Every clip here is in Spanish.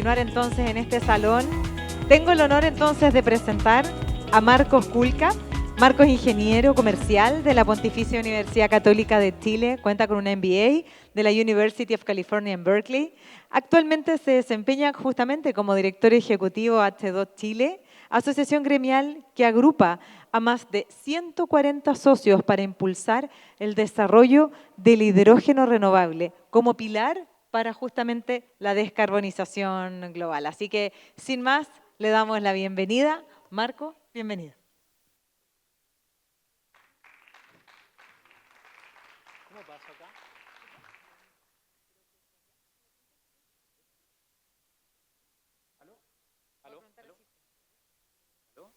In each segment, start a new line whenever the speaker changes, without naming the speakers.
continuar entonces en este salón. Tengo el honor entonces de presentar a Marcos Kulka. Marcos es ingeniero comercial de la Pontificia Universidad Católica de Chile, cuenta con un MBA de la University of California en Berkeley. Actualmente se desempeña justamente como director ejecutivo H2 Chile, asociación gremial que agrupa a más de 140 socios para impulsar el desarrollo del hidrógeno renovable como pilar para justamente la descarbonización global. Así que, sin más, le damos la bienvenida. Marco, bienvenido.
¿Cómo paso acá? ¿Aló? ¿Aló? ¿Aló? ¿Aló?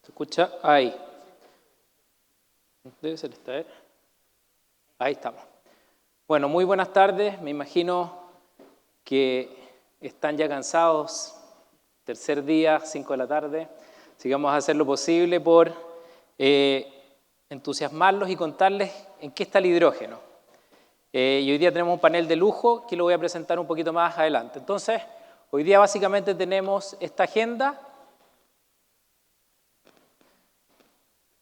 ¿Se escucha? Ahí. Debe ser esta, Ahí estamos. Bueno, muy buenas tardes. Me imagino que están ya cansados. Tercer día, 5 de la tarde. Así que vamos a hacer lo posible por entusiasmarlos y contarles en qué está el hidrógeno. Y hoy día tenemos un panel de lujo que lo voy a presentar un poquito más adelante. Entonces, hoy día básicamente tenemos esta agenda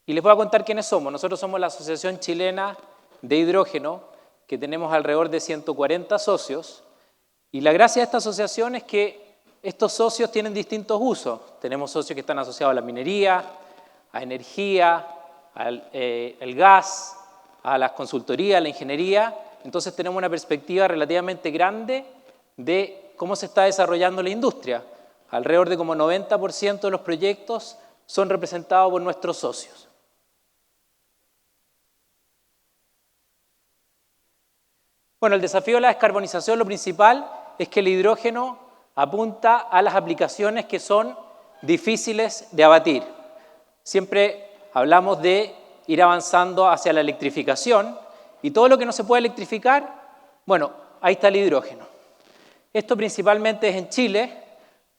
y les voy a contar quiénes somos. Nosotros somos la Asociación Chilena de Hidrógeno, que tenemos alrededor de 140 socios, y la gracia de esta asociación es que estos socios tienen distintos usos. Tenemos socios que están asociados a la minería, a energía, al gas, a las consultorías, a la ingeniería. Entonces tenemos una perspectiva relativamente grande de cómo se está desarrollando la industria. Alrededor de como 90% de los proyectos son representados por nuestros socios. Bueno, el desafío de la descarbonización, lo principal es que el hidrógeno apunta a las aplicaciones que son difíciles de abatir. Siempre hablamos de ir avanzando hacia la electrificación y todo lo que no se puede electrificar, bueno, ahí está el hidrógeno. Esto principalmente es en Chile,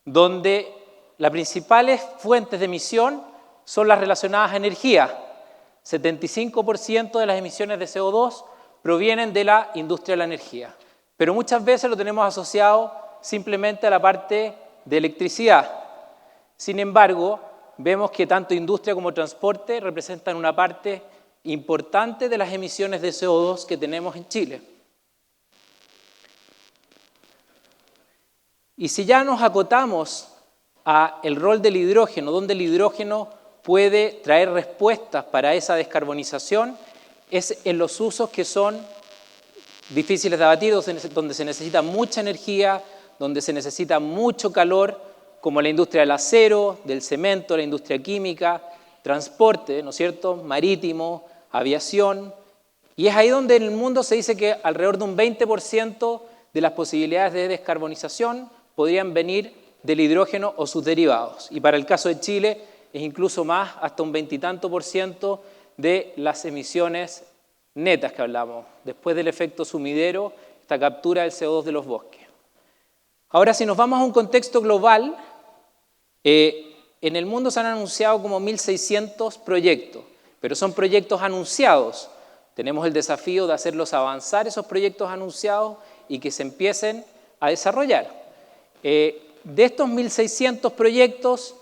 donde las principales fuentes de emisión son las relacionadas a energía. 75% de las emisiones de CO2 provienen de la industria de la energía, pero muchas veces lo tenemos asociado simplemente a la parte de electricidad. Sin embargo, vemos que tanto industria como transporte representan una parte importante de las emisiones de CO2 que tenemos en Chile. Y si ya nos acotamos al rol del hidrógeno, donde el hidrógeno puede traer respuestas para esa descarbonización, es en los usos que son difíciles de abatir, donde se necesita mucha energía, donde se necesita mucho calor, como la industria del acero, del cemento, la industria química, transporte, ¿no es cierto?, marítimo, aviación. Y es ahí donde en el mundo se dice que alrededor de un 20% de las posibilidades de descarbonización podrían venir del hidrógeno o sus derivados. Y para el caso de Chile es incluso más, hasta un 20 y tanto % de las emisiones netas que hablamos, después del efecto sumidero, esta captura del CO2 de los bosques. Ahora, si nos vamos a un contexto global, en el mundo se han anunciado como 1.600 proyectos, pero son proyectos anunciados. Tenemos el desafío de hacerlos avanzar, esos proyectos anunciados, y que se empiecen a desarrollar. De estos 1.600 proyectos,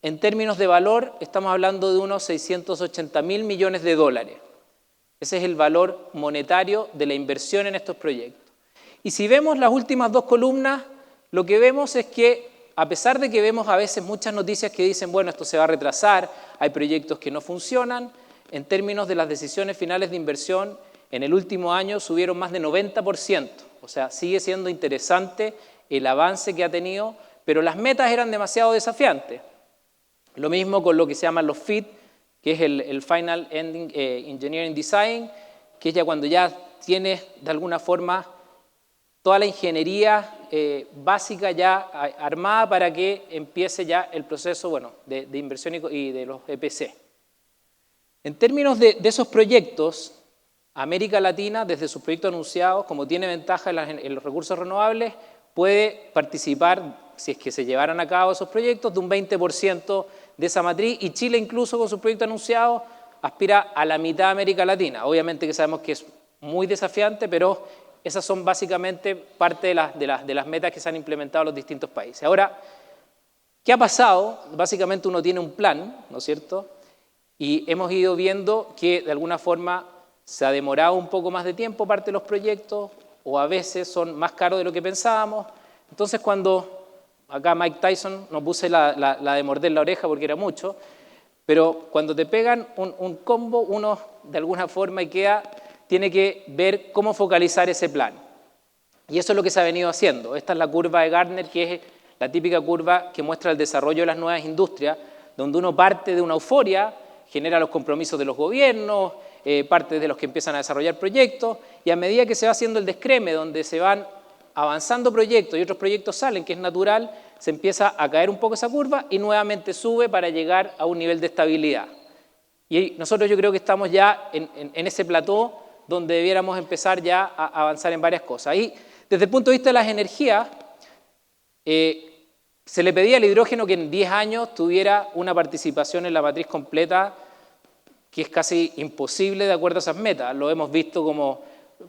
en términos de valor, estamos hablando de unos 680.000 millones de dólares. Ese es el valor monetario de la inversión en estos proyectos. Y si vemos las últimas dos columnas, lo que vemos es que, a pesar de que vemos a veces muchas noticias que dicen, bueno, esto se va a retrasar, hay proyectos que no funcionan, en términos de las decisiones finales de inversión, en el último año subieron más de 90%. O sea, sigue siendo interesante el avance que ha tenido, pero las metas eran demasiado desafiantes. Lo mismo con lo que se llaman los FEED, que es el Final Engineering Design, que es ya cuando ya tienes de alguna forma toda la ingeniería básica ya armada para que empiece ya el proceso, bueno, de inversión y de los EPC. En términos de esos proyectos, América Latina, desde sus proyectos anunciados, como tiene ventaja en los recursos renovables, puede participar, si es que se llevaran a cabo esos proyectos, de un 20% de esa matriz, y Chile incluso con su proyecto anunciado aspira a la mitad de América Latina. Obviamente que sabemos que es muy desafiante, pero esas son básicamente parte de las metas que se han implementado en los distintos países. Ahora, ¿qué ha pasado? Básicamente uno tiene un plan, ¿no es cierto? Y hemos ido viendo que de alguna forma se ha demorado un poco más de tiempo parte de los proyectos, o a veces son más caros de lo que pensábamos. Entonces cuando, acá Mike Tyson, no puse la de morder la oreja porque era mucho, pero cuando te pegan un combo, uno de alguna forma tiene que ver cómo focalizar ese plan. Y eso es lo que se ha venido haciendo. Esta es la curva de Gartner, que es la típica curva que muestra el desarrollo de las nuevas industrias, donde uno parte de una euforia, genera los compromisos de los gobiernos, parte de los que empiezan a desarrollar proyectos, y a medida que se va haciendo el descreme, donde se van avanzando proyectos y otros proyectos salen, que es natural, se empieza a caer un poco esa curva y nuevamente sube para llegar a un nivel de estabilidad. Y nosotros yo creo que estamos ya en ese plató donde debiéramos empezar ya a avanzar en varias cosas. Y desde el punto de vista de las energías, se le pedía al hidrógeno que en 10 años tuviera una participación en la matriz completa que es casi imposible de acuerdo a esas metas. Lo hemos visto como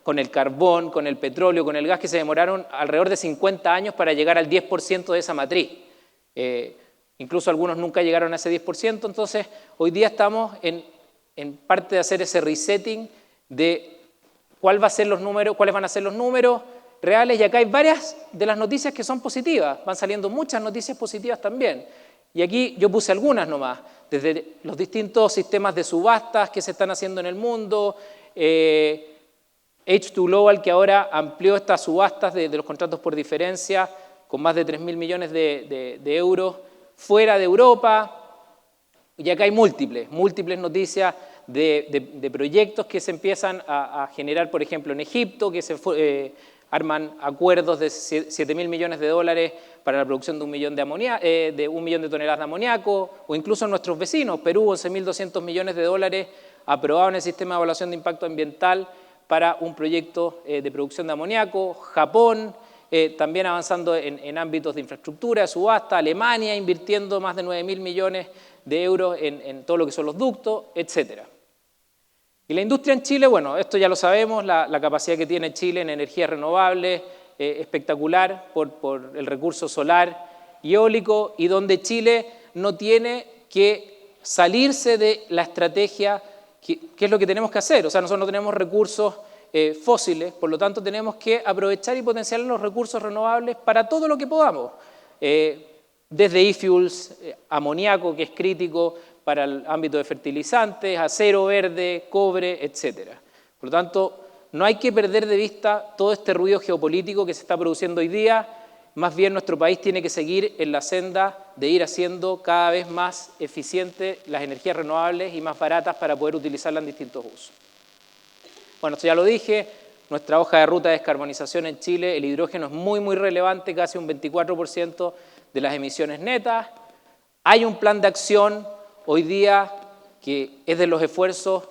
con el carbón, con el petróleo, con el gas, que se demoraron alrededor de 50 años para llegar al 10% de esa matriz. Incluso algunos nunca llegaron a ese 10%, entonces hoy día estamos en parte de hacer ese resetting de cuáles van a ser los números reales, y acá hay varias de las noticias que son positivas, van saliendo muchas noticias positivas también. Y aquí yo puse algunas nomás, desde los distintos sistemas de subastas que se están haciendo en el mundo, H2 Global, que ahora amplió estas subastas de los contratos por diferencia con más de 3.000 millones de euros fuera de Europa, y acá hay múltiples noticias de proyectos que se empiezan a generar, por ejemplo, en Egipto, que arman acuerdos de 7.000 millones de dólares para la producción de 1 millón de 1 millón de toneladas de amoníaco, o incluso en nuestros vecinos, Perú, 11.200 millones de dólares aprobados en el sistema de evaluación de impacto ambiental para un proyecto de producción de amoníaco, Japón, también avanzando en ámbitos de infraestructura, de subasta, Alemania invirtiendo más de 9.000 millones de euros en todo lo que son los ductos, etc. Y la industria en Chile, bueno, esto ya lo sabemos, la capacidad que tiene Chile en energías renovables, espectacular por el recurso solar y eólico, y donde Chile no tiene que salirse de la estrategia, que es lo que tenemos que hacer. O sea, nosotros no tenemos recursos fósiles, por lo tanto tenemos que aprovechar y potenciar los recursos renovables para todo lo que podamos, desde e-fuels, amoníaco, que es crítico para el ámbito de fertilizantes, acero verde, cobre, etc. Por lo tanto, no hay que perder de vista todo este ruido geopolítico que se está produciendo hoy día. Más bien nuestro país tiene que seguir en la senda de ir haciendo cada vez más eficientes las energías renovables y más baratas para poder utilizarlas en distintos usos. Bueno, esto ya lo dije, nuestra hoja de ruta de descarbonización en Chile, el hidrógeno es muy relevante, casi un 24% de las emisiones netas. Hay un plan de acción hoy día que es de los esfuerzos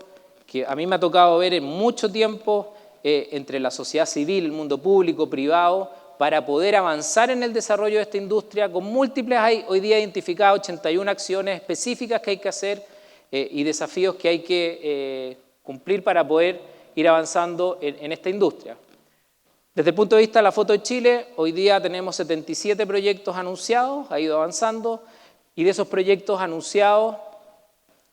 que a mí me ha tocado ver en mucho tiempo entre la sociedad civil, el mundo público, privado, para poder avanzar en el desarrollo de esta industria. Con múltiples, hay hoy día identificadas 81 acciones específicas que hay que hacer y desafíos que hay que cumplir para poder ir avanzando en esta industria. Desde el punto de vista de la foto de Chile, hoy día tenemos 77 proyectos anunciados, ha ido avanzando, y de esos proyectos anunciados,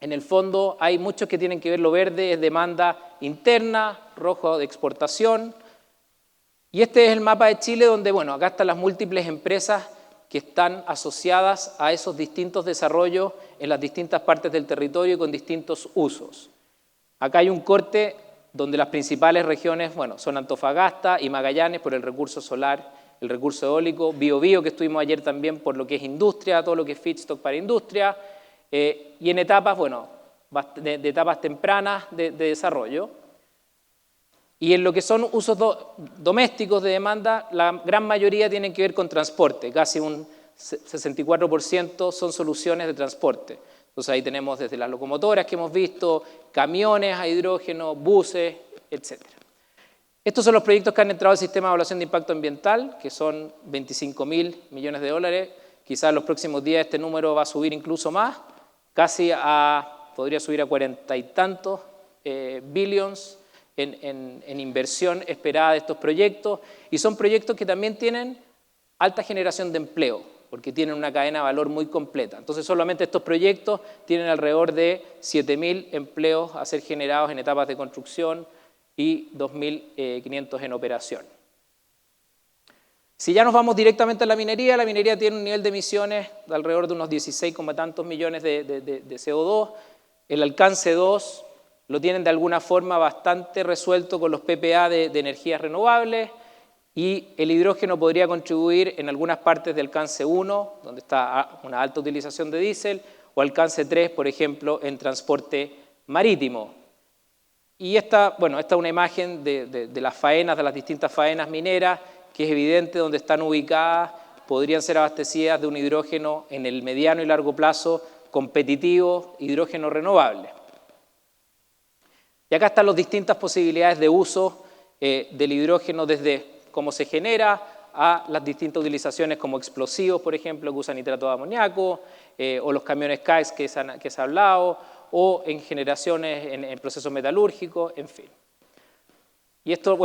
en el fondo hay muchos que tienen que ver, lo verde es demanda interna, rojo de exportación, y este es el mapa de Chile donde, bueno, acá están las múltiples empresas que están asociadas a esos distintos desarrollos en las distintas partes del territorio y con distintos usos. Acá hay un corte donde las principales regiones, bueno, son Antofagasta y Magallanes por el recurso solar, el recurso eólico, Biobío, que estuvimos ayer también por lo que es industria, todo lo que es feedstock para industria, y en etapas, bueno, de etapas tempranas de desarrollo. Y en lo que son usos domésticos de demanda, la gran mayoría tienen que ver con transporte, casi un 64% son soluciones de transporte. Entonces ahí tenemos desde las locomotoras que hemos visto, camiones a hidrógeno, buses, etc. Estos son los proyectos que han entrado al sistema de evaluación de impacto ambiental, que son 25.000 millones de dólares. Quizás en los próximos días este número va a subir incluso más, casi podría subir a 40 y tantos billions en inversión esperada de estos proyectos, y son proyectos que también tienen alta generación de empleo, porque tienen una cadena de valor muy completa. Entonces, solamente estos proyectos tienen alrededor de 7.000 empleos a ser generados en etapas de construcción y 2.500 en operación. Si ya nos vamos directamente a la minería tiene un nivel de emisiones de alrededor de unos 16, tantos millones de CO2. El alcance 2 lo tienen de alguna forma bastante resuelto con los PPA de energías renovables, y el hidrógeno podría contribuir en algunas partes de alcance 1, donde está una alta utilización de diésel, o alcance 3, por ejemplo, en transporte marítimo. Y esta es una imagen de las faenas, de las distintas faenas mineras, que es evidente donde están ubicadas, podrían ser abastecidas de un hidrógeno en el mediano y largo plazo competitivo, hidrógeno renovable. Y acá están las distintas posibilidades de uso del hidrógeno, desde cómo se genera a las distintas utilizaciones como explosivos, por ejemplo, que usan nitrato de amoníaco, o los camiones CAEX que se ha hablado, o en generaciones en procesos metalúrgicos, en fin. Y esto,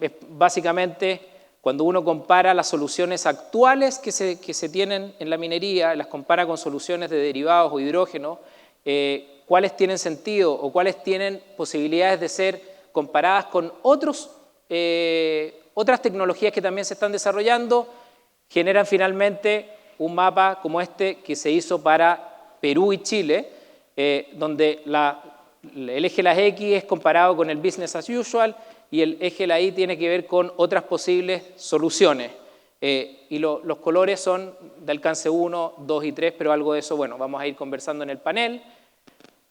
es básicamente cuando uno compara las soluciones actuales que se tienen en la minería, las compara con soluciones de derivados o hidrógeno, cuáles tienen sentido o cuáles tienen posibilidades de ser comparadas con otras tecnologías que también se están desarrollando, generan finalmente un mapa como este que se hizo para Perú y Chile, donde el eje de las X es comparado con el business as usual y el eje de la Y tiene que ver con otras posibles soluciones. Y los colores son de alcance 1, 2 y 3, pero algo de eso, vamos a ir conversando en el panel.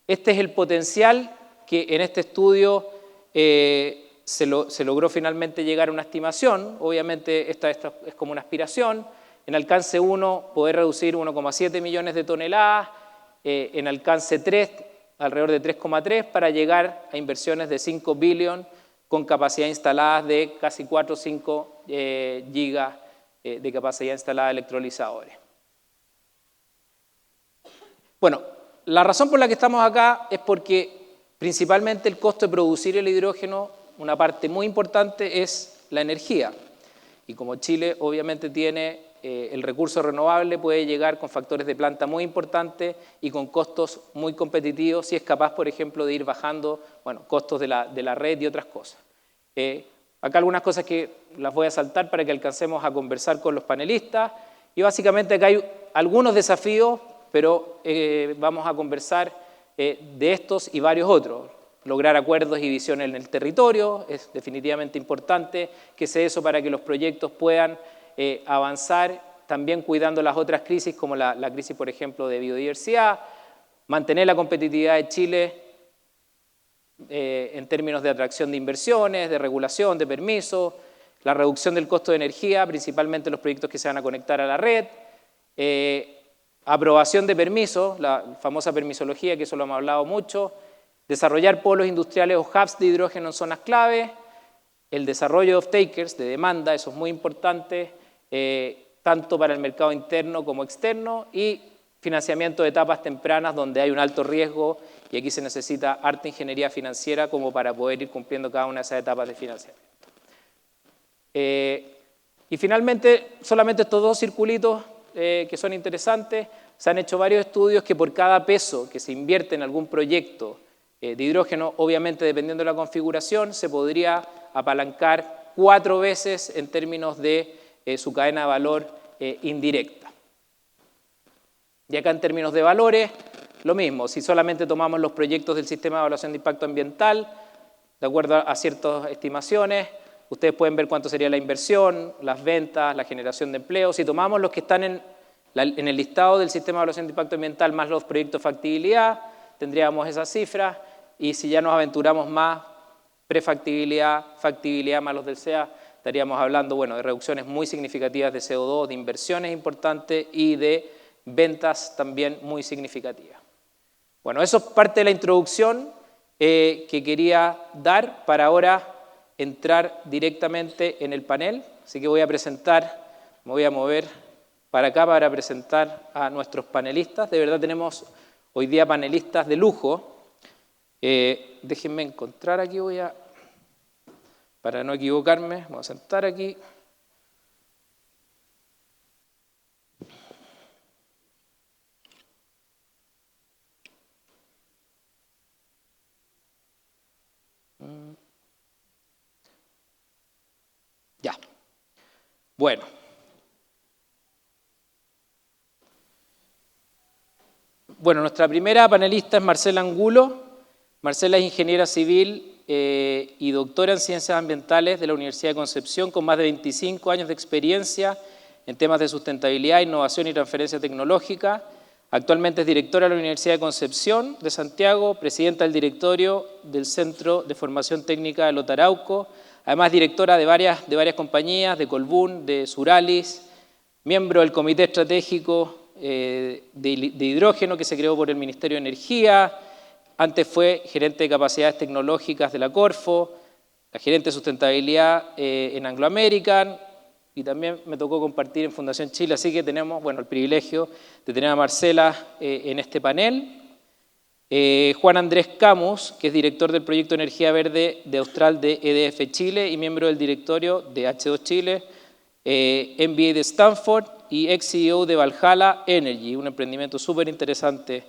Este es el potencial que en este estudio se logró finalmente llegar a una estimación. Obviamente esta es como una aspiración. En alcance 1 poder reducir 1,7 millones de toneladas, en alcance 3 alrededor de 3,3 para llegar a inversiones de 5 billones con capacidad instalada de casi 4 o 5 gigas de capacidad instalada de electrolizadores. La razón por la que estamos acá es porque principalmente el costo de producir el hidrógeno, una parte muy importante es la energía. Y como Chile obviamente tiene el recurso renovable, puede llegar con factores de planta muy importantes y con costos muy competitivos si es capaz, por ejemplo, de ir bajando costos de la red y otras cosas. Acá algunas cosas que las voy a saltar para que alcancemos a conversar con los panelistas. Y básicamente acá hay algunos desafíos, pero vamos a conversar de estos y varios otros. Lograr acuerdos y visiones en el territorio es definitivamente importante que sea eso para que los proyectos puedan avanzar, también cuidando las otras crisis como la crisis, por ejemplo, de biodiversidad, mantener la competitividad de Chile en términos de atracción de inversiones, de regulación, de permisos, la reducción del costo de energía, principalmente los proyectos que se van a conectar a la red, aprobación de permisos, la famosa permisología, que eso lo hemos hablado mucho, desarrollar polos industriales o hubs de hidrógeno en zonas clave, el desarrollo de off-takers, de demanda, eso es muy importante, tanto para el mercado interno como externo, y financiamiento de etapas tempranas donde hay un alto riesgo, y aquí se necesita harta ingeniería financiera como para poder ir cumpliendo cada una de esas etapas de financiamiento. Y finalmente, solamente estos dos circulitos que son interesantes. Se han hecho varios estudios que por cada peso que se invierte en algún proyecto de hidrógeno, obviamente dependiendo de la configuración, se podría apalancar 4 veces en términos de su cadena de valor indirecta. Y acá en términos de valores, lo mismo, si solamente tomamos los proyectos del Sistema de Evaluación de Impacto Ambiental, de acuerdo a ciertas estimaciones, ustedes pueden ver cuánto sería la inversión, las ventas, la generación de empleo. Si tomamos los que están en el listado del Sistema de Evaluación de Impacto Ambiental más los proyectos de factibilidad, tendríamos esas cifras, y si ya nos aventuramos más, prefactibilidad, factibilidad más los del SEA, estaríamos hablando de reducciones muy significativas de CO2, de inversiones importantes y de ventas también muy significativas. Eso es parte de la introducción que quería dar para ahora entrar directamente en el panel. Así que voy a presentar, me voy a mover para acá para presentar a nuestros panelistas. De verdad tenemos hoy día panelistas de lujo. Déjenme encontrar aquí, voy a Para no equivocarme, vamos a sentar aquí. Ya. Bueno. Bueno, nuestra primera panelista es Marcela Angulo. Marcela es ingeniera civil y doctora en ciencias ambientales de la Universidad de Concepción, con más de 25 años de experiencia en temas de sustentabilidad, innovación y transferencia tecnológica. Actualmente es directora de la Universidad de Concepción de Santiago, presidenta del directorio del Centro de Formación Técnica de Lotarauco, además directora de varias compañías, de Colbún, de Suralis, miembro del Comité Estratégico de Hidrógeno que se creó por el Ministerio de Energía. Antes fue gerente de capacidades tecnológicas de la Corfo, la gerente de sustentabilidad en Anglo American, y también me tocó compartir en Fundación Chile, así que tenemos el privilegio de tener a Marcela en este panel. Juan Andrés Camus, que es director del proyecto Energía Verde de Austral de EDF Chile y miembro del directorio de H2 Chile, MBA de Stanford y ex CEO de Valhalla Energy, un emprendimiento súper interesante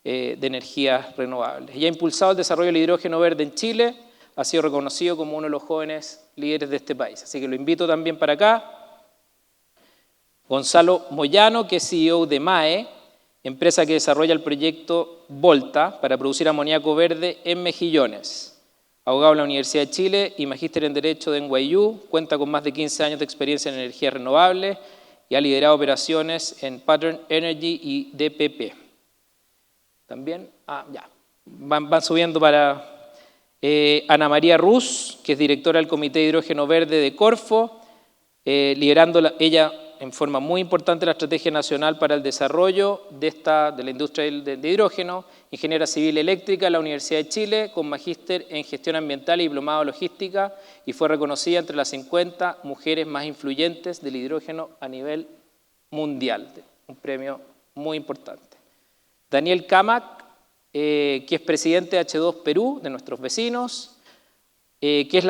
de energías renovables. Y ha impulsado el desarrollo del hidrógeno verde en Chile, ha sido reconocido como uno de los jóvenes líderes de este país. Así que lo invito también para acá. Gonzalo Moyano, que es CEO de MAE, empresa que desarrolla el proyecto Volta para producir amoníaco verde en mejillones. Abogado de la Universidad de Chile y magíster en Derecho de NYU, cuenta con más de 15 años de experiencia en energías renovables y ha liderado operaciones en Pattern Energy y DPP. También, van subiendo para Ana María Ruz, que es directora del Comité de Hidrógeno Verde de Corfo, liderando ella en forma muy importante la Estrategia Nacional para el Desarrollo de la industria de hidrógeno, ingeniera civil eléctrica en la Universidad de Chile, con magíster en Gestión Ambiental y diplomado en Logística, y fue reconocida entre las 50 mujeres más influyentes del hidrógeno a nivel mundial, un premio muy importante. Daniel Camac, que es presidente de H2 Perú, de nuestros vecinos, que es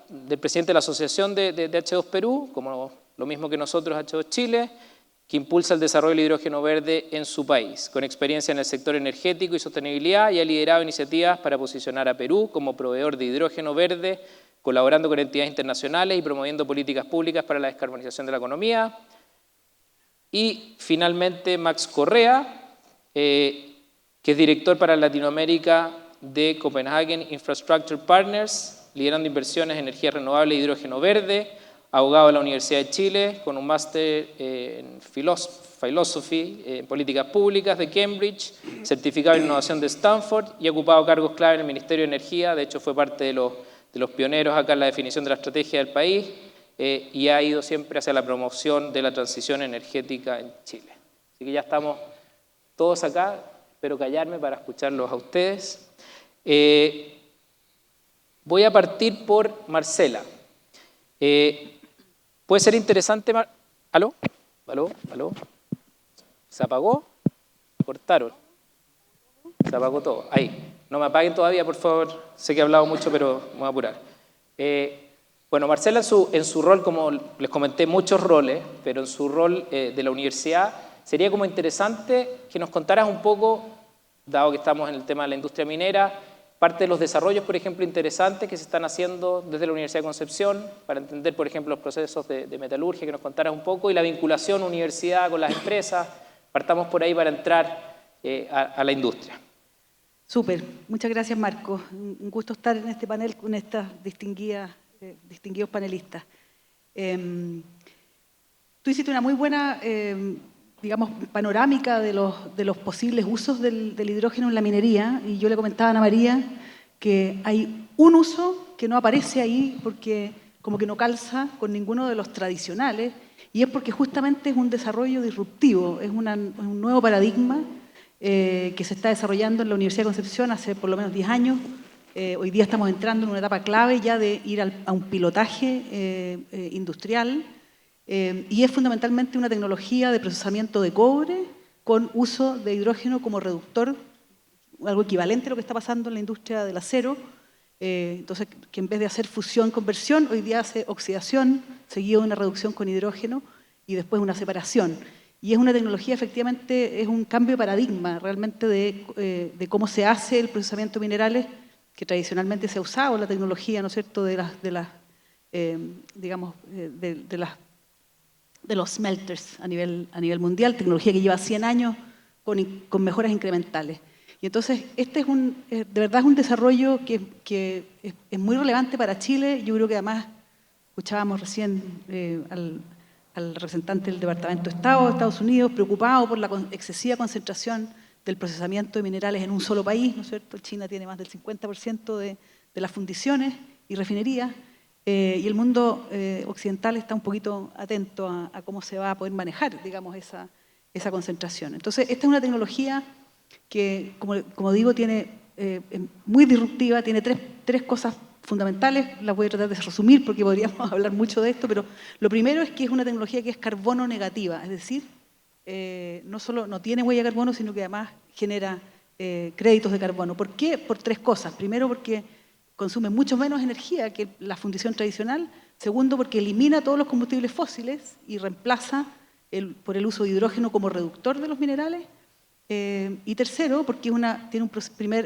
del presidente de la Asociación de H2 Perú, como lo mismo que nosotros, H2 Chile, que impulsa el desarrollo del hidrógeno verde en su país, con experiencia en el sector energético y sostenibilidad, y ha liderado iniciativas para posicionar a Perú como proveedor de hidrógeno verde, colaborando con entidades internacionales y promoviendo políticas públicas para la descarbonización de la economía. Y finalmente Max Correa, que es director para Latinoamérica de Copenhagen Infrastructure Partners, liderando inversiones en energía renovable e hidrógeno verde, abogado de la Universidad de Chile, con un máster en Philosophy en Políticas Públicas de Cambridge, certificado en Innovación de Stanford y ha ocupado cargos clave en el Ministerio de Energía. De hecho, fue parte de los pioneros acá en la definición de la estrategia del país y ha ido siempre hacia la promoción de la transición energética en Chile. Así que ya estamos todos acá. Espero callarme para escucharlos a ustedes. Voy a partir por Marcela. Puede ser interesante... ¿Aló? ¿Aló? ¿Aló? ¿Se apagó? ¿Cortaron? Se apagó todo. Ahí. No me apaguen todavía, por favor. Sé que he hablado mucho, pero me voy a apurar. Bueno, Marcela en su rol, como les comenté, muchos roles, pero en su rol de la universidad, sería como interesante que nos contaras un poco, dado que estamos en el tema de la industria minera, parte de los desarrollos, por ejemplo, interesantes que se están haciendo desde la Universidad de Concepción para entender, por ejemplo, los procesos de metalurgia, que nos contaras un poco, y la vinculación universidad con las empresas. Partamos por ahí para entrar a la industria.
Súper. Muchas gracias, Marco. Un gusto estar en este panel con estas distinguidos panelistas. Tú hiciste una muy buena digamos, panorámica de los posibles usos del hidrógeno en la minería, y yo le comentaba a Ana María que hay un uso que no aparece ahí porque como que no calza con ninguno de los tradicionales, y es porque justamente es un desarrollo disruptivo, es un nuevo paradigma que se está desarrollando en la Universidad de Concepción hace por lo menos 10 años. Hoy día estamos entrando en una etapa clave ya de ir a un pilotaje industrial, y es fundamentalmente una tecnología de procesamiento de cobre con uso de hidrógeno como reductor, algo equivalente a lo que está pasando en la industria del acero, Entonces, que en vez de hacer fusión-conversión, hoy día hace oxidación, seguido de una reducción con hidrógeno y después una separación. Y es una tecnología, efectivamente, es un cambio de paradigma realmente de cómo se hace el procesamiento de minerales, que tradicionalmente se ha usado la tecnología, ¿no es cierto?, de los smelters a nivel mundial, tecnología que lleva 100 años con mejoras incrementales. Y entonces, este de verdad es un desarrollo que es muy relevante para Chile. Yo creo que además, escuchábamos recién al representante del Departamento de Estado de Estados Unidos, preocupado por la excesiva concentración del procesamiento de minerales en un solo país, ¿no es cierto? China tiene más del 50% de las fundiciones y refinerías, y el mundo occidental está un poquito atento a cómo se va a poder manejar, digamos, esa concentración. Entonces, esta es una tecnología que, como digo, es muy disruptiva, tiene tres cosas fundamentales. Las voy a tratar de resumir porque podríamos hablar mucho de esto, pero lo primero es que es una tecnología que es carbono negativa, es decir, no solo no tiene huella de carbono, sino que además genera créditos de carbono. ¿Por qué? Por tres cosas. Primero, porque consume mucho menos energía que la fundición tradicional. Segundo, porque elimina todos los combustibles fósiles y reemplaza por el uso de hidrógeno como reductor de los minerales. Y tercero, porque tiene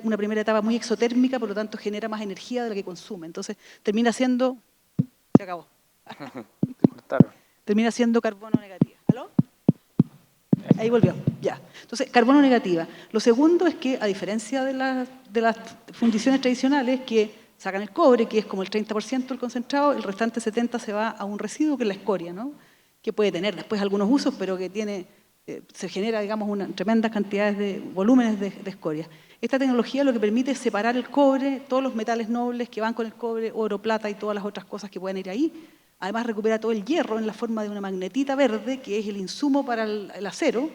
una primera etapa muy exotérmica, por lo tanto genera más energía de la que consume. Entonces termina siendo... Se acabó. Termina siendo carbono negativa. ¿Aló? Ahí volvió, ya. Entonces, carbono negativa. Lo segundo es que, a diferencia de las fundiciones tradicionales, que sacan el cobre, que es como el 30% del concentrado, el restante 70% se va a un residuo, que es la escoria, ¿no? Que puede tener después algunos usos, pero que se genera, digamos, tremendas cantidades de volúmenes de escoria. Esta tecnología lo que permite es separar el cobre, todos los metales nobles que van con el cobre, oro, plata y todas las otras cosas que pueden ir ahí. Además recupera todo el hierro en la forma de una magnetita verde, que es el insumo para el acero,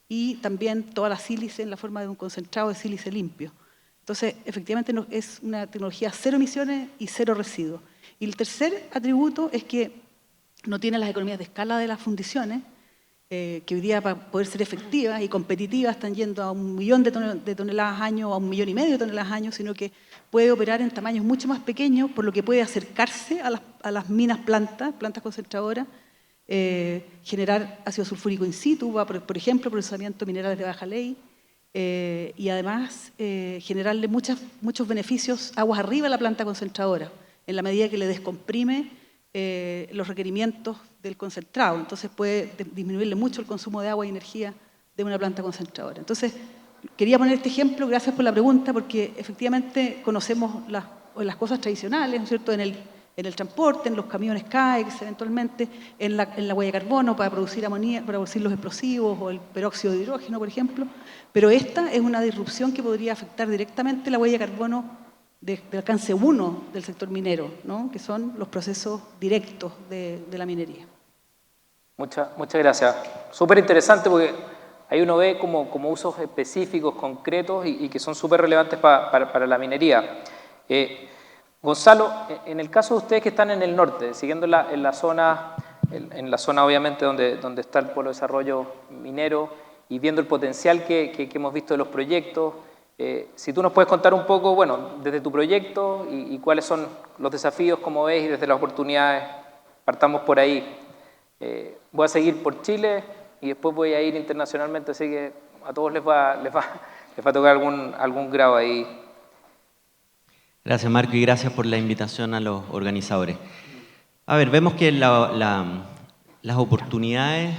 y también toda la sílice en la forma de un concentrado de sílice limpio. Entonces, efectivamente, es una tecnología cero emisiones y cero residuos. Y el tercer atributo es que no tiene las economías de escala de las fundiciones, que hoy día, para poder ser efectivas y competitivas, están yendo a 1 millón de toneladas año, a 1,5 millones de toneladas año, sino que puede operar en tamaños mucho más pequeños, por lo que puede acercarse a las minas plantas concentradoras, generar ácido sulfúrico in situ, por ejemplo, procesamiento de minerales de baja ley, y además generarle muchos beneficios aguas arriba a la planta concentradora, en la medida que le descomprime los requerimientos del concentrado. Entonces puede disminuirle mucho el consumo de agua y energía de una planta concentradora. Entonces, quería poner este ejemplo, gracias por la pregunta, porque efectivamente conocemos las cosas tradicionales, ¿no es cierto?, en el transporte, en los camiones CAEX, eventualmente, en la huella de carbono para producir amonía, para producir los explosivos o el peróxido de hidrógeno, por ejemplo. Pero esta es una disrupción que podría afectar directamente la huella de carbono de alcance 1 del sector minero, ¿no?, que son los procesos directos de la minería.
Muchas gracias. Súper interesante porque ahí uno ve como usos específicos, concretos y que son súper relevantes para la minería. Gonzalo, en el caso de ustedes que están en el norte, siguiendo en la zona obviamente donde está el polo de desarrollo minero y viendo el potencial que hemos visto de los proyectos, si tú nos puedes contar un poco, bueno, desde tu proyecto y cuáles son los desafíos, como ves, y desde las oportunidades, partamos por ahí. Voy a seguir por Chile y después voy a ir internacionalmente, así que a todos les va a tocar algún grado ahí.
Gracias, Marco, y gracias por la invitación a los organizadores. A ver, vemos que las oportunidades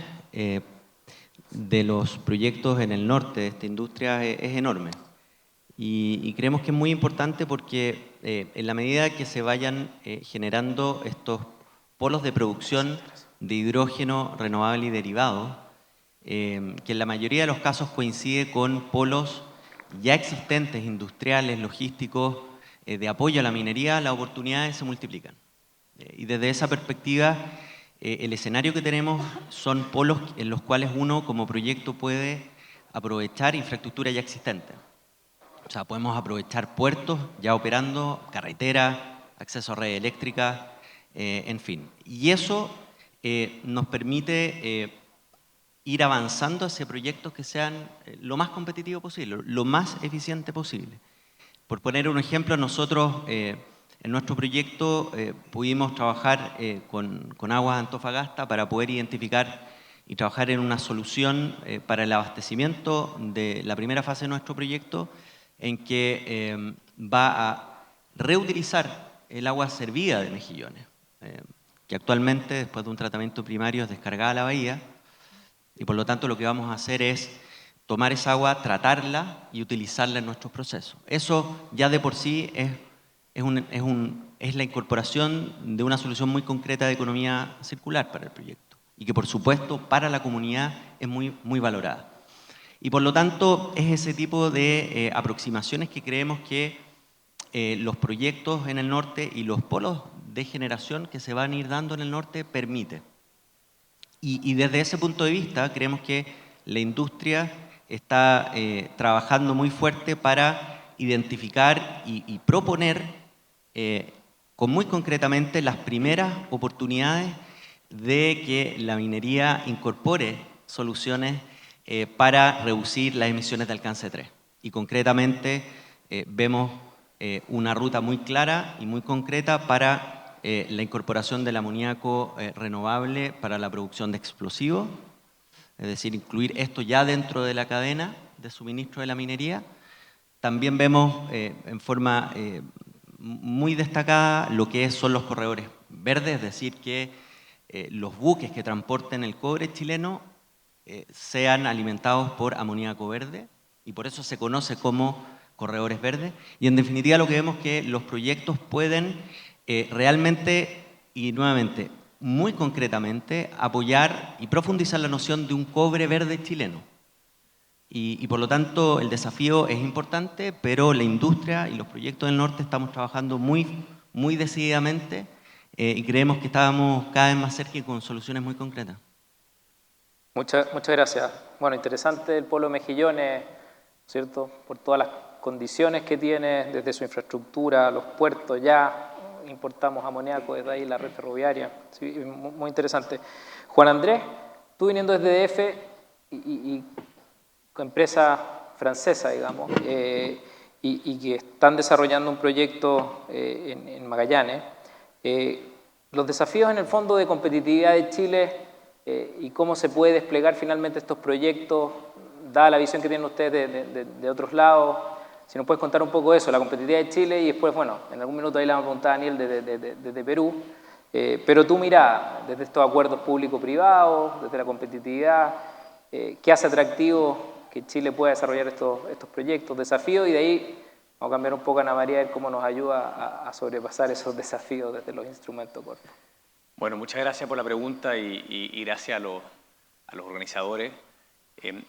de los proyectos en el norte de esta industria es enorme. Y creemos que es muy importante porque en la medida que se vayan generando estos polos de producción de hidrógeno renovable y derivado, que en la mayoría de los casos coincide con polos ya existentes, industriales, logísticos, de apoyo a la minería, las oportunidades se multiplican. Y desde esa perspectiva, el escenario que tenemos son polos en los cuales uno como proyecto puede aprovechar infraestructura ya existente. O sea, podemos aprovechar puertos ya operando, carreteras, acceso a red eléctrica, en fin. Y eso nos permite ir avanzando hacia proyectos que sean lo más competitivos posible, lo más eficiente posible. Por poner un ejemplo, nosotros en nuestro proyecto pudimos trabajar con Aguas Antofagasta para poder identificar y trabajar en una solución para el abastecimiento de la primera fase de nuestro proyecto, en que va a reutilizar el agua servida de Mejillones, que actualmente, después de un tratamiento primario, es descargada a la bahía, y por lo tanto lo que vamos a hacer es tomar esa agua, tratarla y utilizarla en nuestros procesos. Eso ya de por sí es la incorporación de una solución muy concreta de economía circular para el proyecto y que, por supuesto, para la comunidad es muy valorada. Y por lo tanto, es ese tipo de aproximaciones que creemos que los proyectos en el norte y los polos de generación que se van a ir dando en el norte permiten. Y desde ese punto de vista, creemos que la industria está trabajando muy fuerte para identificar y proponer muy concretamente las primeras oportunidades de que la minería incorpore soluciones para reducir las emisiones de alcance 3. Y concretamente vemos una ruta muy clara y muy concreta para la incorporación del amoníaco renovable para la producción de explosivos, es decir, incluir esto ya dentro de la cadena de suministro de la minería. También vemos en forma muy destacada lo que son los corredores verdes, es decir, que los buques que transporten el cobre chileno sean alimentados por amoníaco verde, y por eso se conoce como corredores verdes. Y en definitiva lo que vemos es que los proyectos pueden realmente y nuevamente muy concretamente apoyar y profundizar la noción de un cobre verde chileno. Y por lo tanto el desafío es importante, pero la industria y los proyectos del norte estamos trabajando muy decididamente y creemos que estábamos cada vez más cerca y con soluciones muy concretas.
Muchas gracias. Bueno, interesante el polo Mejillones, ¿cierto? Por todas las condiciones que tiene, desde su infraestructura, los puertos ya, importamos amoníaco desde ahí, la red ferroviaria, sí, muy interesante. Juan Andrés, tú viniendo desde DF y empresa francesa, digamos, y que están desarrollando un proyecto en Magallanes, los desafíos en el fondo de competitividad de Chile y cómo se puede desplegar finalmente estos proyectos, dada la visión que tienen ustedes de otros lados. Si nos puedes contar un poco de eso, la competitividad de Chile, y después, bueno, en algún minuto ahí le vamos a preguntar a Daniel desde Perú, pero tú mirá, desde estos acuerdos público-privados, desde la competitividad, ¿qué hace atractivo que Chile pueda desarrollar estos proyectos, desafíos? Y de ahí vamos a cambiar un poco a Ana María, a ver cómo nos ayuda a sobrepasar esos desafíos desde los instrumentos cortos.
Bueno, muchas gracias por la pregunta y gracias a los organizadores.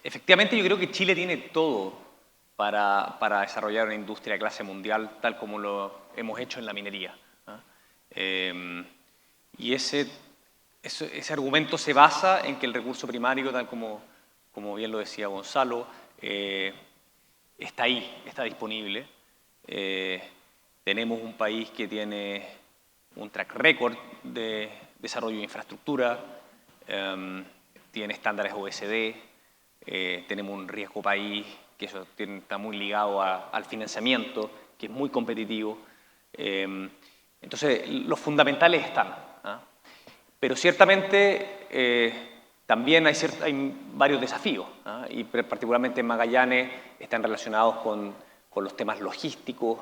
Efectivamente, yo creo que Chile tiene todo para desarrollar una industria de clase mundial, tal como lo hemos hecho en la minería. Y ese argumento se basa en que el recurso primario, tal como bien lo decía Gonzalo, está ahí, está disponible. Tenemos un país que tiene un track record de desarrollo de infraestructura, tiene estándares OECD, tenemos un riesgo país que eso está muy ligado al financiamiento, que es muy competitivo. Entonces, los fundamentales están, ¿ah? Pero ciertamente también hay varios desafíos, ¿ah? Y particularmente en Magallanes están relacionados con los temas logísticos,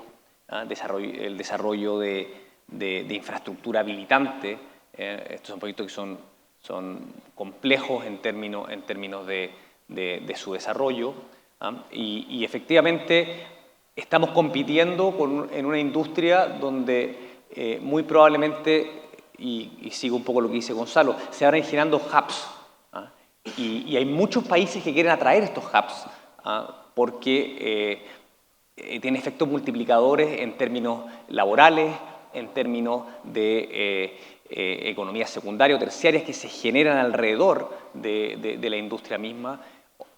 ¿ah? El desarrollo de infraestructura habilitante. Estos son proyectos que son complejos en términos de su desarrollo. Y efectivamente estamos compitiendo en una industria donde muy probablemente, y sigo un poco lo que dice Gonzalo, se van generando hubs. Y hay muchos países que quieren atraer estos hubs porque tiene efectos multiplicadores en términos laborales, en términos de economías secundarias o terciarias que se generan alrededor de la industria misma.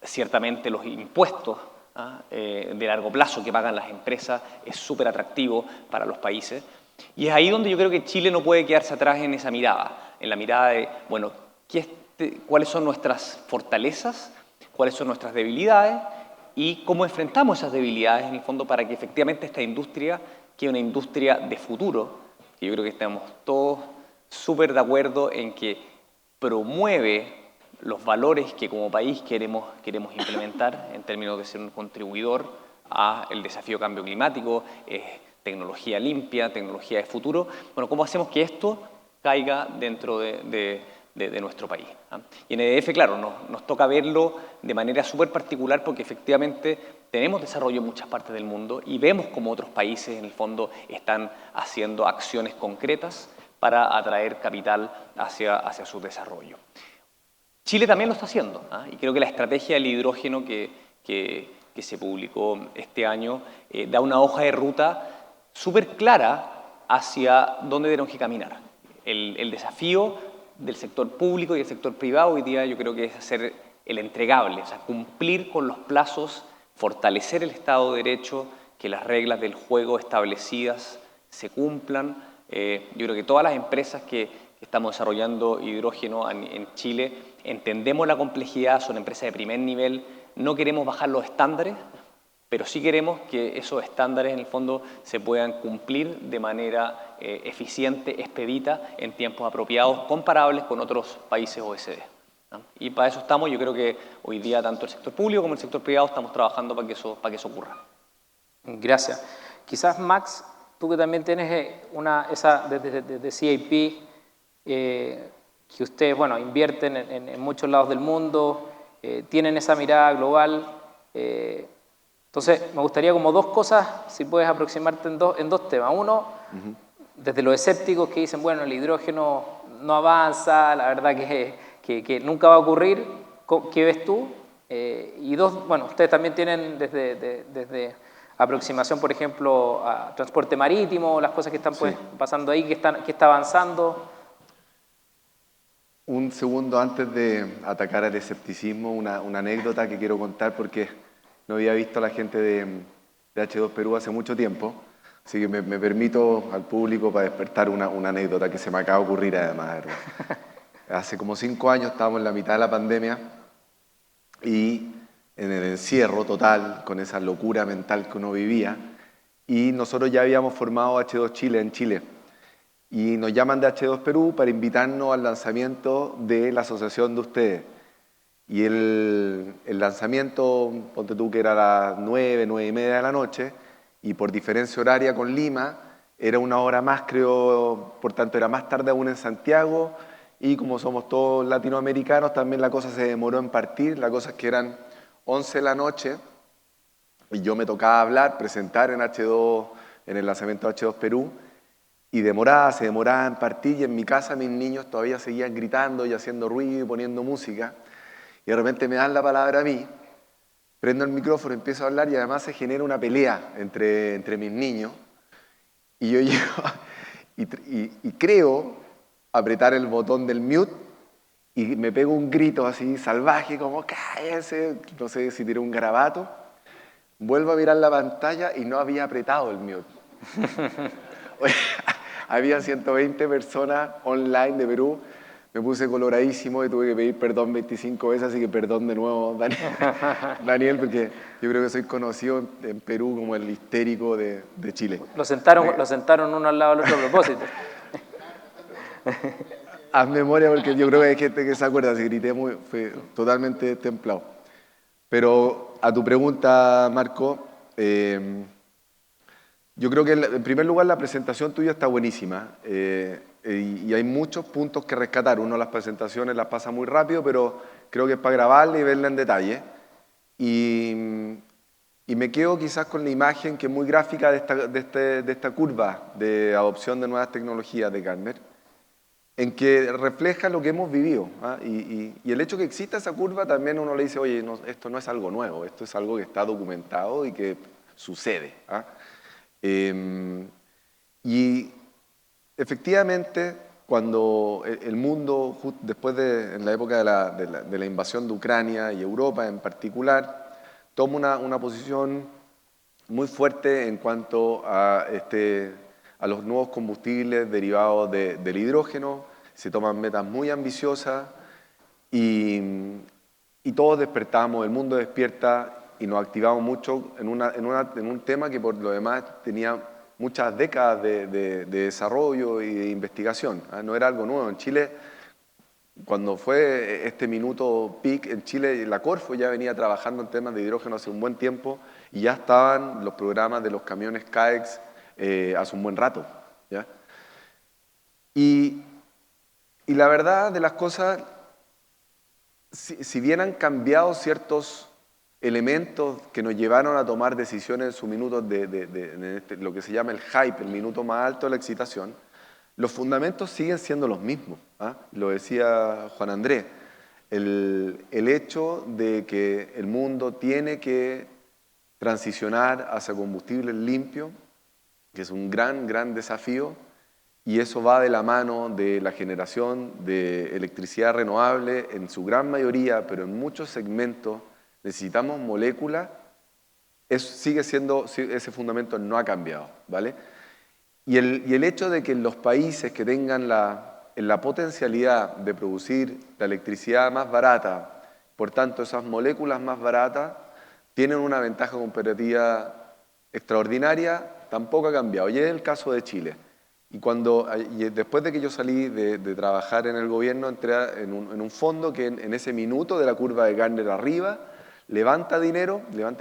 Ciertamente los impuestos de largo plazo que pagan las empresas es súper atractivo para los países. Y es ahí donde yo creo que Chile no puede quedarse atrás en esa mirada, en la mirada de, bueno, ¿cuáles son nuestras fortalezas? ¿Cuáles son nuestras debilidades? y cómo enfrentamos esas debilidades en el fondo para que efectivamente esta industria quede una industria de futuro, que yo creo que estamos todos súper de acuerdo en que promueve los valores que como país queremos implementar en términos de ser un contribuidor al desafío de cambio climático, tecnología limpia, tecnología de futuro. Bueno, ¿cómo hacemos que esto caiga dentro de nuestro país? Y en EDF, claro, nos toca verlo de manera súper particular porque efectivamente tenemos desarrollo en muchas partes del mundo y vemos cómo otros países en el fondo están haciendo acciones concretas para atraer capital hacia su desarrollo. Chile también lo está haciendo, y creo que la estrategia del hidrógeno que se publicó este año da una hoja de ruta súper clara hacia dónde tenemos que caminar. El desafío del sector público y del sector privado hoy día yo creo que es hacer el entregable, o sea, cumplir con los plazos, fortalecer el Estado de Derecho, que las reglas del juego establecidas se cumplan. Yo creo que todas las empresas que estamos desarrollando hidrógeno en Chile entendemos la complejidad, son empresas de primer nivel, no queremos bajar los estándares, pero sí queremos que esos estándares en el fondo se puedan cumplir de manera eficiente, expedita, en tiempos apropiados, comparables con otros países OECD. ¿No? Y para eso estamos, yo creo que hoy día tanto el sector público como el sector privado estamos trabajando para que eso ocurra.
Gracias. Quizás, Max, tú que también tienes desde CIP, que ustedes, bueno, invierten en muchos lados del mundo, tienen esa mirada global. Entonces, me gustaría como dos cosas, si puedes aproximarte en dos temas. Uno, desde los escépticos que dicen, bueno, el hidrógeno no avanza, la verdad que nunca va a ocurrir, ¿qué ves tú? Y dos, bueno, ustedes también tienen desde aproximación, por ejemplo, a transporte marítimo, las cosas que están pues, pasando ahí, que está avanzando.
Un segundo antes de atacar al escepticismo, una anécdota que quiero contar porque no había visto a la gente de H2 Perú hace mucho tiempo, así que me permito al público para despertar una anécdota que se me acaba de ocurrir además, ¿verdad? Hace como 5 años estábamos en la mitad de la pandemia y en el encierro total, con esa locura mental que uno vivía, y nosotros ya habíamos formado H2 Chile en Chile. Y nos llaman de H2 Perú para invitarnos al lanzamiento de la asociación de ustedes. Y el lanzamiento, ponte tú que era a las 9:30 de la noche, y por diferencia horaria con Lima, era 1 hora más, creo, por tanto era más tarde aún en Santiago, y como somos todos latinoamericanos, también la cosa se demoró en partir. La cosa es que eran 11 de la noche, y yo me tocaba hablar, presentar en el lanzamiento de H2 Perú, y se demoraba en partir, y en mi casa mis niños todavía seguían gritando y haciendo ruido y poniendo música, y de repente me dan la palabra a mí, prendo el micrófono, empiezo a hablar, y además se genera una pelea entre mis niños, y yo llego y creo apretar el botón del mute, y me pego un grito así salvaje, como cállese, no sé si tiré un garabato, vuelvo a mirar la pantalla y no había apretado el mute. Había 120 personas online de Perú, me puse coloradísimo y tuve que pedir perdón 25 veces, así que perdón de nuevo, Daniel, porque yo creo que soy conocido en Perú como el histérico de Chile.
Lo sentaron uno al lado del otro a propósito.
Haz memoria porque yo creo que hay gente que se acuerda, si grité fue totalmente templado. Pero a tu pregunta, Marco, yo creo que en primer lugar la presentación tuya está buenísima y hay muchos puntos que rescatar. Uno, las presentaciones las pasa muy rápido, pero creo que es para grabarla y verla en detalle. Y me quedo quizás con la imagen que es muy gráfica de esta curva de adopción de nuevas tecnologías de Gartner, en que refleja lo que hemos vivido. Y el hecho que exista esa curva también uno le dice, oye, no, esto no es algo nuevo, esto es algo que está documentado y que sucede. Y efectivamente, cuando el mundo, después en la época de la invasión de Ucrania y Europa en particular, toma una posición muy fuerte en cuanto a los nuevos combustibles derivados del hidrógeno, se toman metas muy ambiciosas y todos despertamos, el mundo despierta y nos activamos mucho en un tema que por lo demás tenía muchas décadas de desarrollo y de investigación. No era algo nuevo. En Chile, cuando fue este minuto peak, en Chile la Corfo ya venía trabajando en temas de hidrógeno hace un buen tiempo y ya estaban los programas de los camiones CAEX hace un buen rato, ¿ya? Y la verdad de las cosas, si bien han cambiado ciertos elementos que nos llevaron a tomar decisiones en su minuto lo que se llama el hype, el minuto más alto de la excitación, los fundamentos siguen siendo los mismos. Lo decía Juan Andrés, el hecho de que el mundo tiene que transicionar hacia combustibles limpios, que es un gran desafío, y eso va de la mano de la generación de electricidad renovable en su gran mayoría, pero en muchos segmentos necesitamos moléculas, sigue siendo, ese fundamento no ha cambiado, ¿vale? Y el hecho de que los países que tengan la potencialidad de producir la electricidad más barata, por tanto esas moléculas más baratas, tienen una ventaja competitiva extraordinaria, tampoco ha cambiado. Y es el caso de Chile. Y después de que yo salí de trabajar en el gobierno, entré en un fondo que en ese minuto de la curva de Gartner arriba, levanta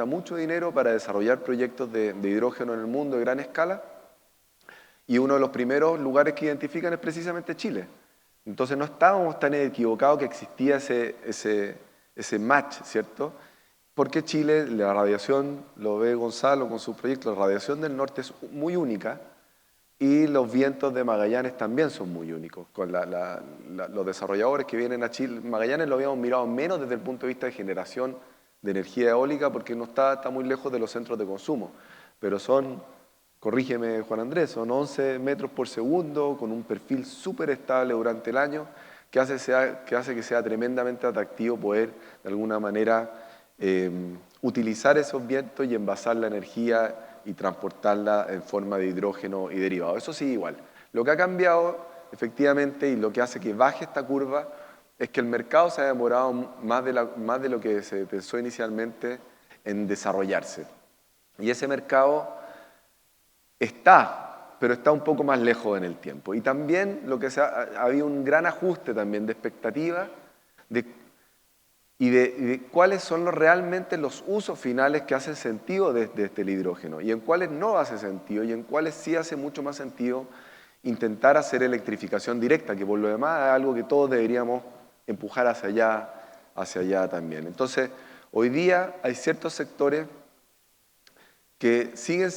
mucho dinero para desarrollar proyectos de hidrógeno en el mundo de gran escala. Y uno de los primeros lugares que identifican es precisamente Chile. Entonces no estábamos tan equivocados que existía ese match, ¿cierto? Porque Chile, la radiación, lo ve Gonzalo con sus proyectos, la radiación del norte es muy única y los vientos de Magallanes también son muy únicos. Con los desarrolladores que vienen a Chile, Magallanes lo habíamos mirado menos desde el punto de vista de generación de energía eólica porque no está muy lejos de los centros de consumo, pero son, corrígeme Juan Andrés, son 11 metros por segundo con un perfil súper estable durante el año que hace que sea tremendamente atractivo poder de alguna manera utilizar esos vientos y envasar la energía y transportarla en forma de hidrógeno y derivados. Eso sigue igual. Lo que ha cambiado efectivamente y lo que hace que baje esta curva es que el mercado se ha demorado más de lo que se pensó inicialmente en desarrollarse. Y ese mercado pero está un poco más lejos en el tiempo. Y también ha habido un gran ajuste también de expectativas y de cuáles son realmente los usos finales que hacen sentido desde el hidrógeno y en cuáles no hace sentido y en cuáles sí hace mucho más sentido intentar hacer electrificación directa, que por lo demás es algo que todos deberíamos empujar hacia allá también. Entonces, hoy día hay ciertos sectores que siguen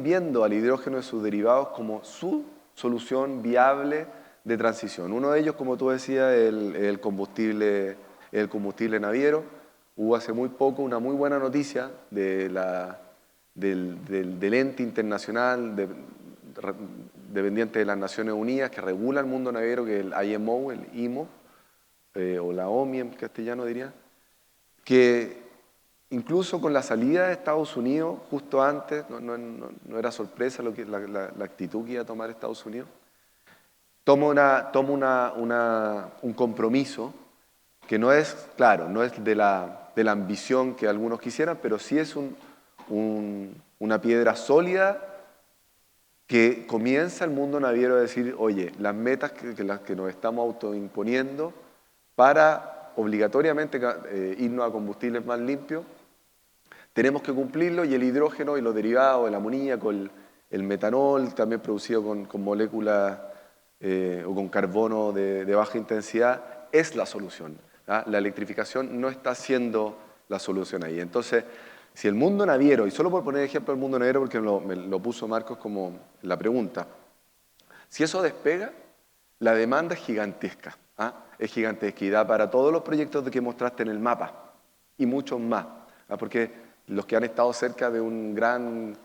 viendo al hidrógeno y sus derivados como su solución viable de transición. Uno de ellos, como tú decías, el combustible naviero. Hubo hace muy poco una muy buena noticia del ente internacional dependiente de las Naciones Unidas que regula el mundo naviero, que es el IMO, el IMO, o la OMI en castellano diría, que incluso con la salida de Estados Unidos, justo antes, no era sorpresa la actitud que iba a tomar Estados Unidos, toma un compromiso que no es, claro, no es de la ambición que algunos quisieran, pero sí es una piedra sólida que comienza el mundo naviero a decir, oye, las metas que nos estamos autoimponiendo para obligatoriamente irnos a combustibles más limpios, tenemos que cumplirlo y el hidrógeno y los derivados, el amoníaco, el metanol, también producido con moléculas o con carbono de baja intensidad, es la solución. La electrificación no está siendo la solución ahí. Entonces, si el mundo naviero, y solo por poner ejemplo del mundo naviero porque me lo puso Marcos como la pregunta, si eso despega, la demanda es gigantesca. Es gigantesca y da para todos los proyectos que mostraste en el mapa y muchos más. Porque los que han estado cerca de un gran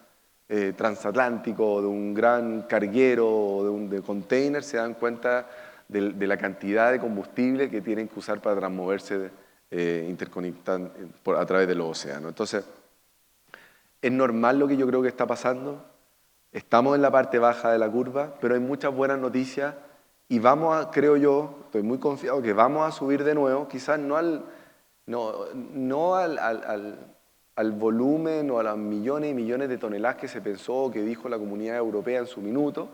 transatlántico, de un gran carguero, de container, se dan cuenta de la cantidad de combustible que tienen que usar para transmoverse a través de los océanos. Entonces, es normal lo que yo creo que está pasando. Estamos en la parte baja de la curva, pero hay muchas buenas noticias y creo yo, estoy muy confiado que vamos a subir de nuevo, quizás no No al volumen o a los millones y millones de toneladas que se pensó o que dijo la Comunidad Europea en su minuto,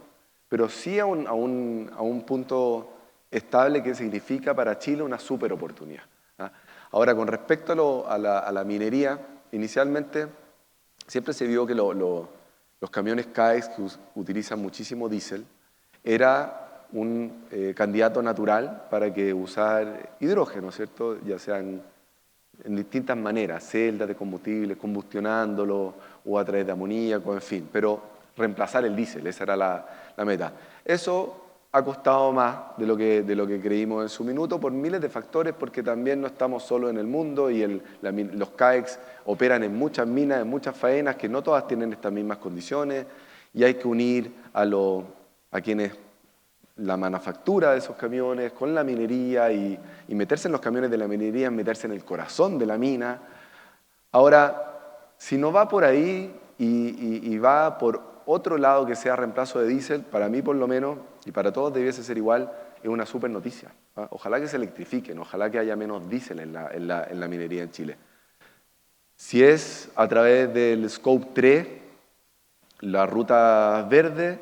pero sí a un punto estable que significa para Chile una súper oportunidad. Ahora, con respecto a la minería, inicialmente siempre se vio que los camiones CAEX, que utilizan muchísimo diésel, era un candidato natural para que usar hidrógeno, ¿cierto? Ya sean en distintas maneras, celdas de combustible, combustionándolo o a través de amoníaco, en fin, pero reemplazar el diésel, esa era la meta. Eso ha costado más de lo que creímos en su minuto por miles de factores, porque también no estamos solo en el mundo y los CAEX operan en muchas minas, en muchas faenas que no todas tienen estas mismas condiciones y hay que unir a quienes la manufactura de esos camiones con la minería y meterse en los camiones de la minería, meterse en el corazón de la mina. Ahora, si no va por ahí y va por otro lado que sea reemplazo de diésel, para mí por lo menos, y para todos debiese ser igual, es una súper noticia. Ojalá que se electrifiquen, ojalá que haya menos diésel en la minería en Chile. Si es a través del Scope 3, la ruta verde,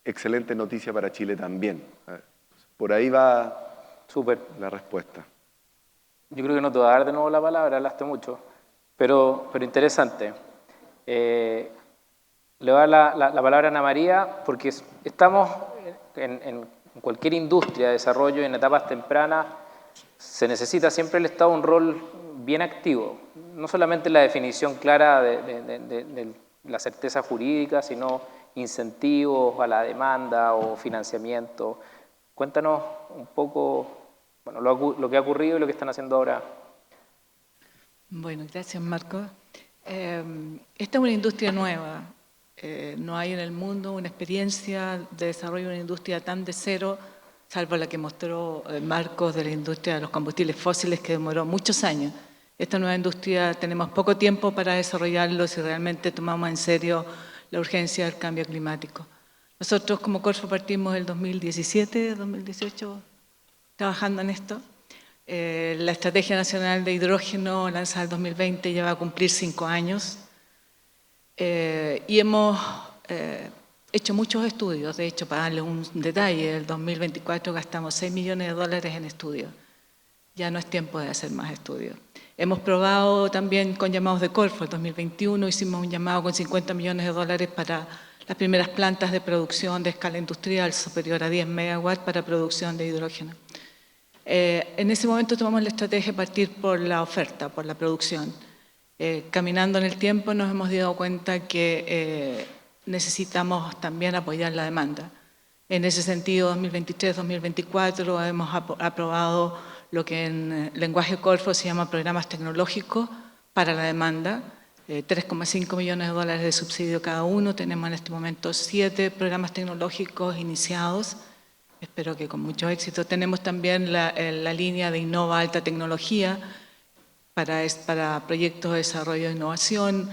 excelente noticia para Chile también. Por ahí va
Súper.
la respuesta.
Yo creo que no te voy a dar de nuevo la palabra, hablaste mucho, pero interesante. Le voy a dar la palabra a Ana María, porque estamos en cualquier industria de desarrollo, en etapas tempranas, se necesita siempre el Estado un rol bien activo, no solamente la definición clara de la certeza jurídica, sino incentivos a la demanda o financiamiento. Cuéntanos un poco lo que ha ocurrido y lo que están haciendo ahora.
Bueno, gracias Marco. Esta es una industria nueva. No hay en el mundo una experiencia de desarrollo de una industria tan de cero, salvo la que mostró Marcos de la industria de los combustibles fósiles, que demoró muchos años. Esta nueva industria tenemos poco tiempo para desarrollarlo si realmente tomamos en serio la urgencia del cambio climático. Nosotros como Corfo partimos el 2017, 2018, trabajando en esto. La Estrategia Nacional de Hidrógeno, lanzada en 2020, ya va a cumplir 5 años. Y hemos hecho muchos estudios. De hecho, para darles un detalle, el 2024 gastamos $6 millones en estudios. Ya no es tiempo de hacer más estudios. Hemos probado también con llamados de Corfo. En 2021 hicimos un llamado con $50 millones para las primeras plantas de producción de escala industrial superior a 10 megawatts para producción de hidrógeno. En ese momento tomamos la estrategia de partir por la oferta, por la producción. Caminando en el tiempo nos hemos dado cuenta que necesitamos también apoyar la demanda. En ese sentido, 2023-2024 hemos aprobado lo que en lenguaje Corfo se llama programas tecnológicos para la demanda, $3,5 millones de subsidio cada uno. Tenemos en este momento 7 programas tecnológicos iniciados, espero que con mucho éxito. Tenemos también la línea de Innova Alta Tecnología para proyectos de desarrollo e innovación.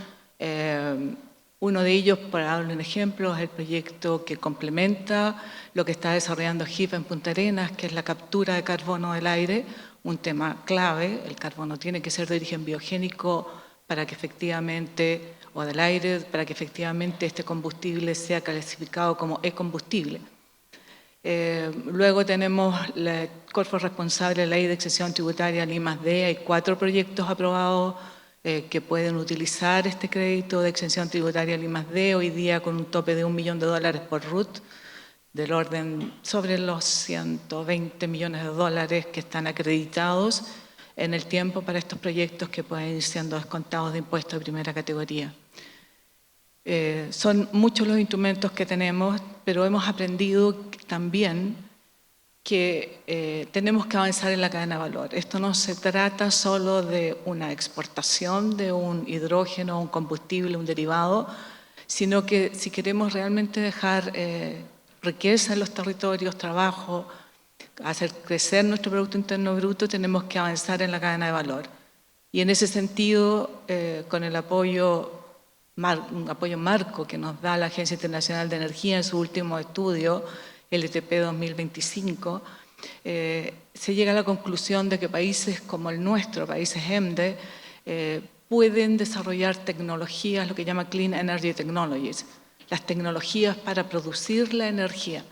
Uno de ellos, para darle un ejemplo, es el proyecto que complementa lo que está desarrollando HIF en Punta Arenas, que es la captura de carbono del aire, un tema clave. El carbono tiene que ser de origen biogénico para que efectivamente, o del aire, para que efectivamente este combustible sea clasificado como e-combustible. Luego tenemos la Corfo responsable de la Ley de Exención Tributaria I+D. Hay 4 proyectos aprobados que pueden utilizar este crédito de exención tributaria I+D, hoy día con un tope de $1 millón por RUT, del orden sobre los $120 millones que están acreditados en el tiempo para estos proyectos que pueden ir siendo descontados de impuestos de primera categoría. Son muchos los instrumentos que tenemos, pero hemos aprendido también que tenemos que avanzar en la cadena de valor. Esto no se trata solo de una exportación de un hidrógeno, un combustible, un derivado, sino que si queremos realmente dejar riqueza en los territorios, trabajo, hacer crecer nuestro Producto Interno Bruto, tenemos que avanzar en la cadena de valor. Y en ese sentido, con el un apoyo marco que nos da la Agencia Internacional de Energía en su último estudio, LTP 2025, se llega a la conclusión de que países como el nuestro, países EMDE, pueden desarrollar tecnologías, lo que llama Clean Energy Technologies, las tecnologías para producir la energía,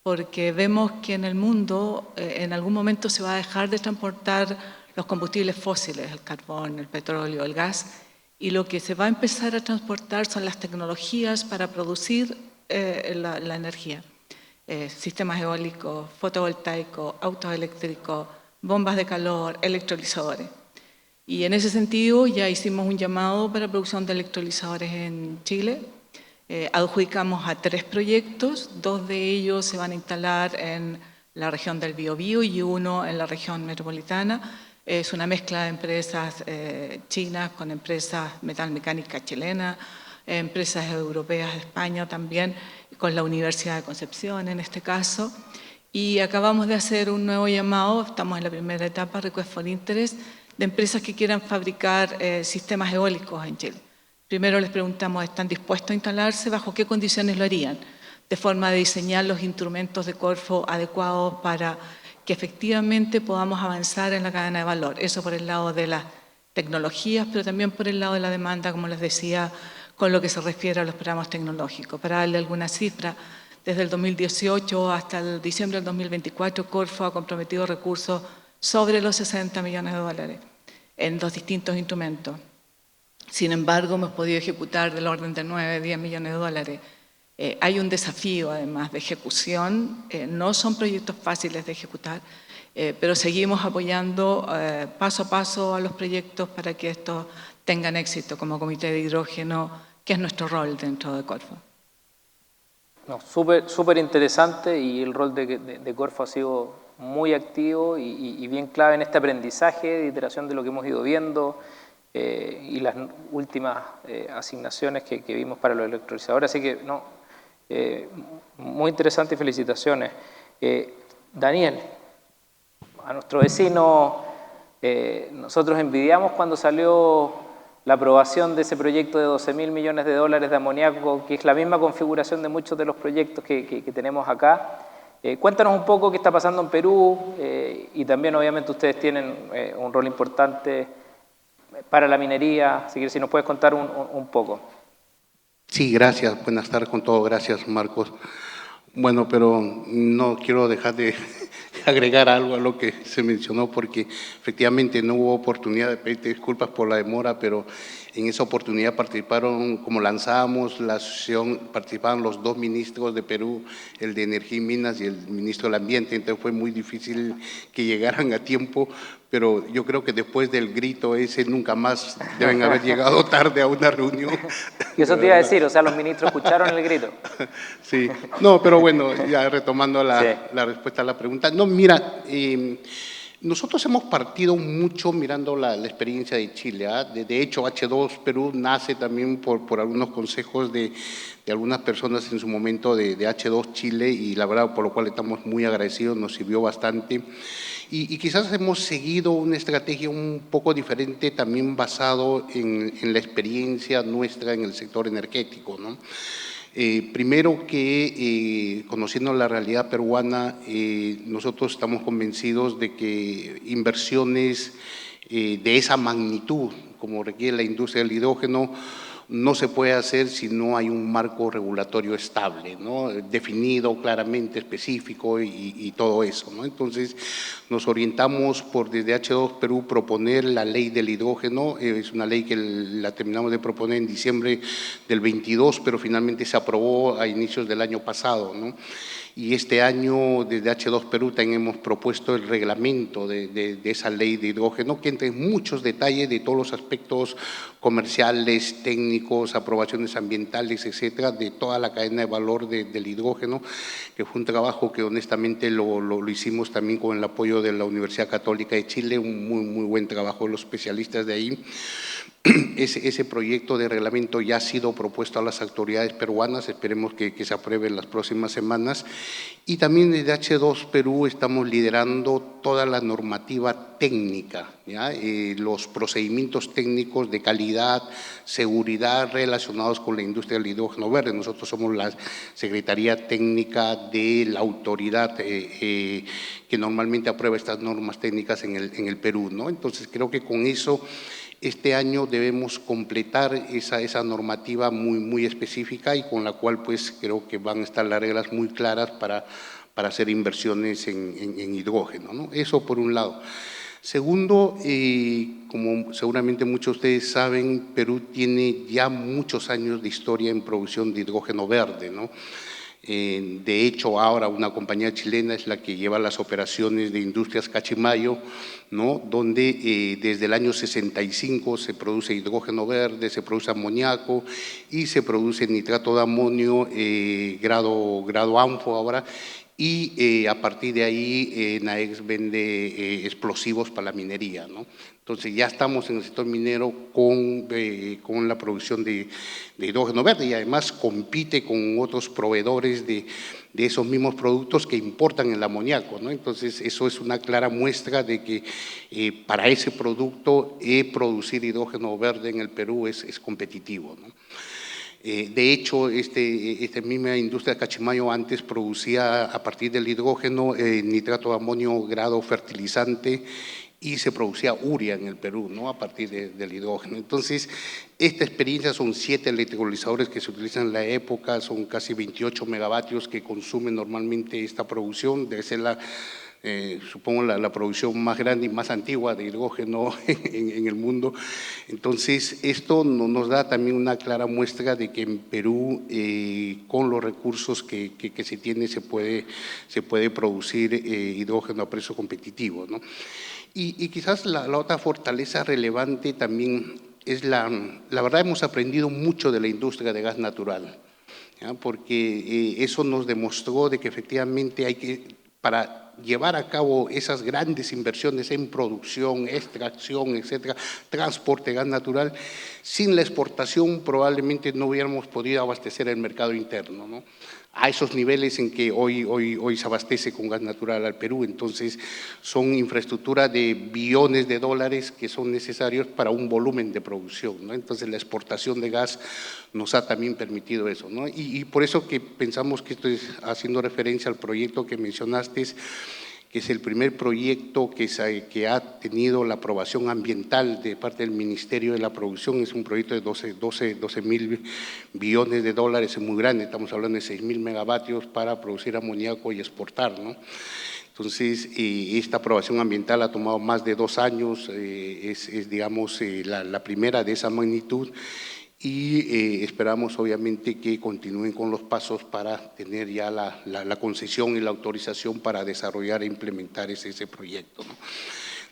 porque vemos que en el mundo en algún momento se va a dejar de transportar los combustibles fósiles, el carbón, el petróleo, el gas, y lo que se va a empezar a transportar son las tecnologías para producir la energía. Sistemas eólicos, fotovoltaicos, autos eléctricos, bombas de calor, electrolizadores. Y en ese sentido ya hicimos un llamado para producción de electrolizadores en Chile. Adjudicamos a 3 proyectos, 2 de ellos se van a instalar en la región del Biobío y 1 en la región metropolitana. Es una mezcla de empresas chinas con empresas metalmecánica chilena, empresas europeas de España también, con la Universidad de Concepción en este caso. Y acabamos de hacer un nuevo llamado, estamos en la primera etapa, Request for Interest, de empresas que quieran fabricar sistemas eólicos en Chile. Primero les preguntamos, ¿están dispuestos a instalarse? ¿Bajo qué condiciones lo harían? De forma de diseñar los instrumentos de Corfo adecuados para que efectivamente podamos avanzar en la cadena de valor. Eso por el lado de las tecnologías, pero también por el lado de la demanda, como les decía, con lo que se refiere a los programas tecnológicos. Para darle alguna cifra, desde el 2018 hasta el diciembre del 2024, Corfo ha comprometido recursos sobre los 60 millones de dólares en los distintos instrumentos. Sin embargo, hemos podido ejecutar del orden de 9, 10 millones de dólares. Hay un desafío, además, de ejecución. No son proyectos fáciles de ejecutar, pero seguimos apoyando paso a paso a los proyectos para que estos tengan éxito como Comité de Hidrógeno, que es nuestro rol dentro de Corfo.
No, súper interesante, y el rol de Corfo ha sido muy activo y bien clave en este aprendizaje de iteración de lo que hemos ido viendo y las últimas asignaciones que vimos para los electrolizadores. Así que, no, muy interesante y felicitaciones. Daniel, a nuestro vecino, nosotros envidiamos cuando salió la aprobación de ese proyecto de 12.000 millones de dólares de amoníaco, que es la misma configuración de muchos de los proyectos que tenemos acá. Cuéntanos un poco qué está pasando en Perú y también obviamente ustedes tienen un rol importante para la minería, así que si nos puedes contar un poco.
Sí, gracias. Buenas tardes con todo. Gracias, Marcos. Bueno, pero no quiero dejar de agregar algo a lo que se mencionó, porque efectivamente no hubo oportunidad de pedirte disculpas por la demora, pero en esa oportunidad participaron, como lanzábamos la asociación, participaban los 2 ministros de Perú, el de Energía y Minas y el ministro del Ambiente, entonces fue muy difícil que llegaran a tiempo, pero yo creo que después del grito ese nunca más deben haber llegado tarde a una reunión.
Y eso te iba a decir, o sea, los ministros escucharon el grito.
Sí, no, pero bueno, ya retomando la respuesta a la pregunta. No, mira, nosotros hemos partido mucho mirando la experiencia de Chile. De hecho, H2 Perú nace también por algunos consejos de algunas personas en su momento de H2 Chile, y la verdad, por lo cual estamos muy agradecidos, nos sirvió bastante. Y quizás hemos seguido una estrategia un poco diferente, también basado en la experiencia nuestra en el sector energético, ¿no? Primero que, conociendo la realidad peruana, nosotros estamos convencidos de que inversiones de esa magnitud, como requiere la industria del hidrógeno, no se puede hacer si no hay un marco regulatorio estable, ¿no? Definido claramente, específico y todo eso, ¿no? Entonces, nos orientamos por desde H2 Perú proponer la ley del hidrógeno. Es una ley que la terminamos de proponer en diciembre del 22, pero finalmente se aprobó a inicios del año pasado, ¿no? Y este año, desde H2 Perú, también hemos propuesto el reglamento de esa ley de hidrógeno, que entre muchos detalles de todos los aspectos comerciales, técnicos, aprobaciones ambientales, etcétera, de toda la cadena de valor del hidrógeno, que fue un trabajo que honestamente lo hicimos también con el apoyo de la Universidad Católica de Chile, un muy buen trabajo de los especialistas de ahí. Ese proyecto de reglamento ya ha sido propuesto a las autoridades peruanas, esperemos que se apruebe en las próximas semanas. Y también desde H2 Perú estamos liderando toda la normativa técnica, ¿ya? Los procedimientos técnicos de calidad, seguridad relacionados con la industria del hidrógeno verde. Nosotros somos la Secretaría Técnica de la autoridad que normalmente aprueba estas normas técnicas en el Perú, ¿no? Entonces, creo que con eso este año debemos completar esa normativa muy específica y con la cual pues creo que van a estar las reglas muy claras para hacer inversiones en hidrógeno, ¿no? Eso por un lado. Segundo, como seguramente muchos de ustedes saben, Perú tiene ya muchos años de historia en producción de hidrógeno verde, ¿no? De hecho, ahora una compañía chilena es la que lleva las operaciones de Industrias Cachimayo, ¿no? Donde desde el año 65 se produce hidrógeno verde, se produce amoníaco y se produce nitrato de amonio grado ANFO ahora, y a partir de ahí NAEX vende explosivos para la minería, ¿no? Entonces ya estamos en el sector minero con la producción de hidrógeno verde y además compite con otros proveedores de esos mismos productos que importan el amoníaco, ¿no? Entonces eso es una clara muestra de que para ese producto producir hidrógeno verde en el Perú es competitivo, ¿no? De hecho, esta misma industria de Cachimayo antes producía a partir del hidrógeno nitrato de amonio grado fertilizante y se producía urea en el Perú, ¿no? A partir del hidrógeno. Entonces, esta experiencia son 7 electrolizadores que se utilizan en la época, son casi 28 megavatios que consumen normalmente esta producción, debe ser supongo la producción más grande y más antigua de hidrógeno en el mundo. Entonces, esto nos da también una clara muestra de que en Perú, con los recursos que se tiene, se puede producir hidrógeno a precio competitivo, ¿no? Y quizás la otra fortaleza relevante también es la verdad hemos aprendido mucho de la industria de gas natural, ¿ya? Porque eso nos demostró de que efectivamente para llevar a cabo esas grandes inversiones en producción, extracción, etcétera, transporte de gas natural, sin la exportación probablemente no hubiéramos podido abastecer el mercado interno, ¿no? A esos niveles en que hoy se abastece con gas natural al Perú. Entonces, son infraestructuras de billones de dólares que son necesarios para un volumen de producción, ¿no? Entonces, la exportación de gas nos ha también permitido eso, ¿no? Y por eso que pensamos que esto es haciendo referencia al proyecto que mencionaste, que es el primer proyecto que ha tenido la aprobación ambiental de parte del Ministerio de la Producción. Es un proyecto de 12.000 billones de dólares, es muy grande, estamos hablando de 6.000 megavatios para producir amoníaco y exportar, ¿no? Entonces, esta aprobación ambiental ha tomado más de 2 años, es digamos, la primera de esa magnitud. Y esperamos obviamente que continúen con los pasos para tener ya la concesión y la autorización para desarrollar e implementar ese proyecto, ¿no?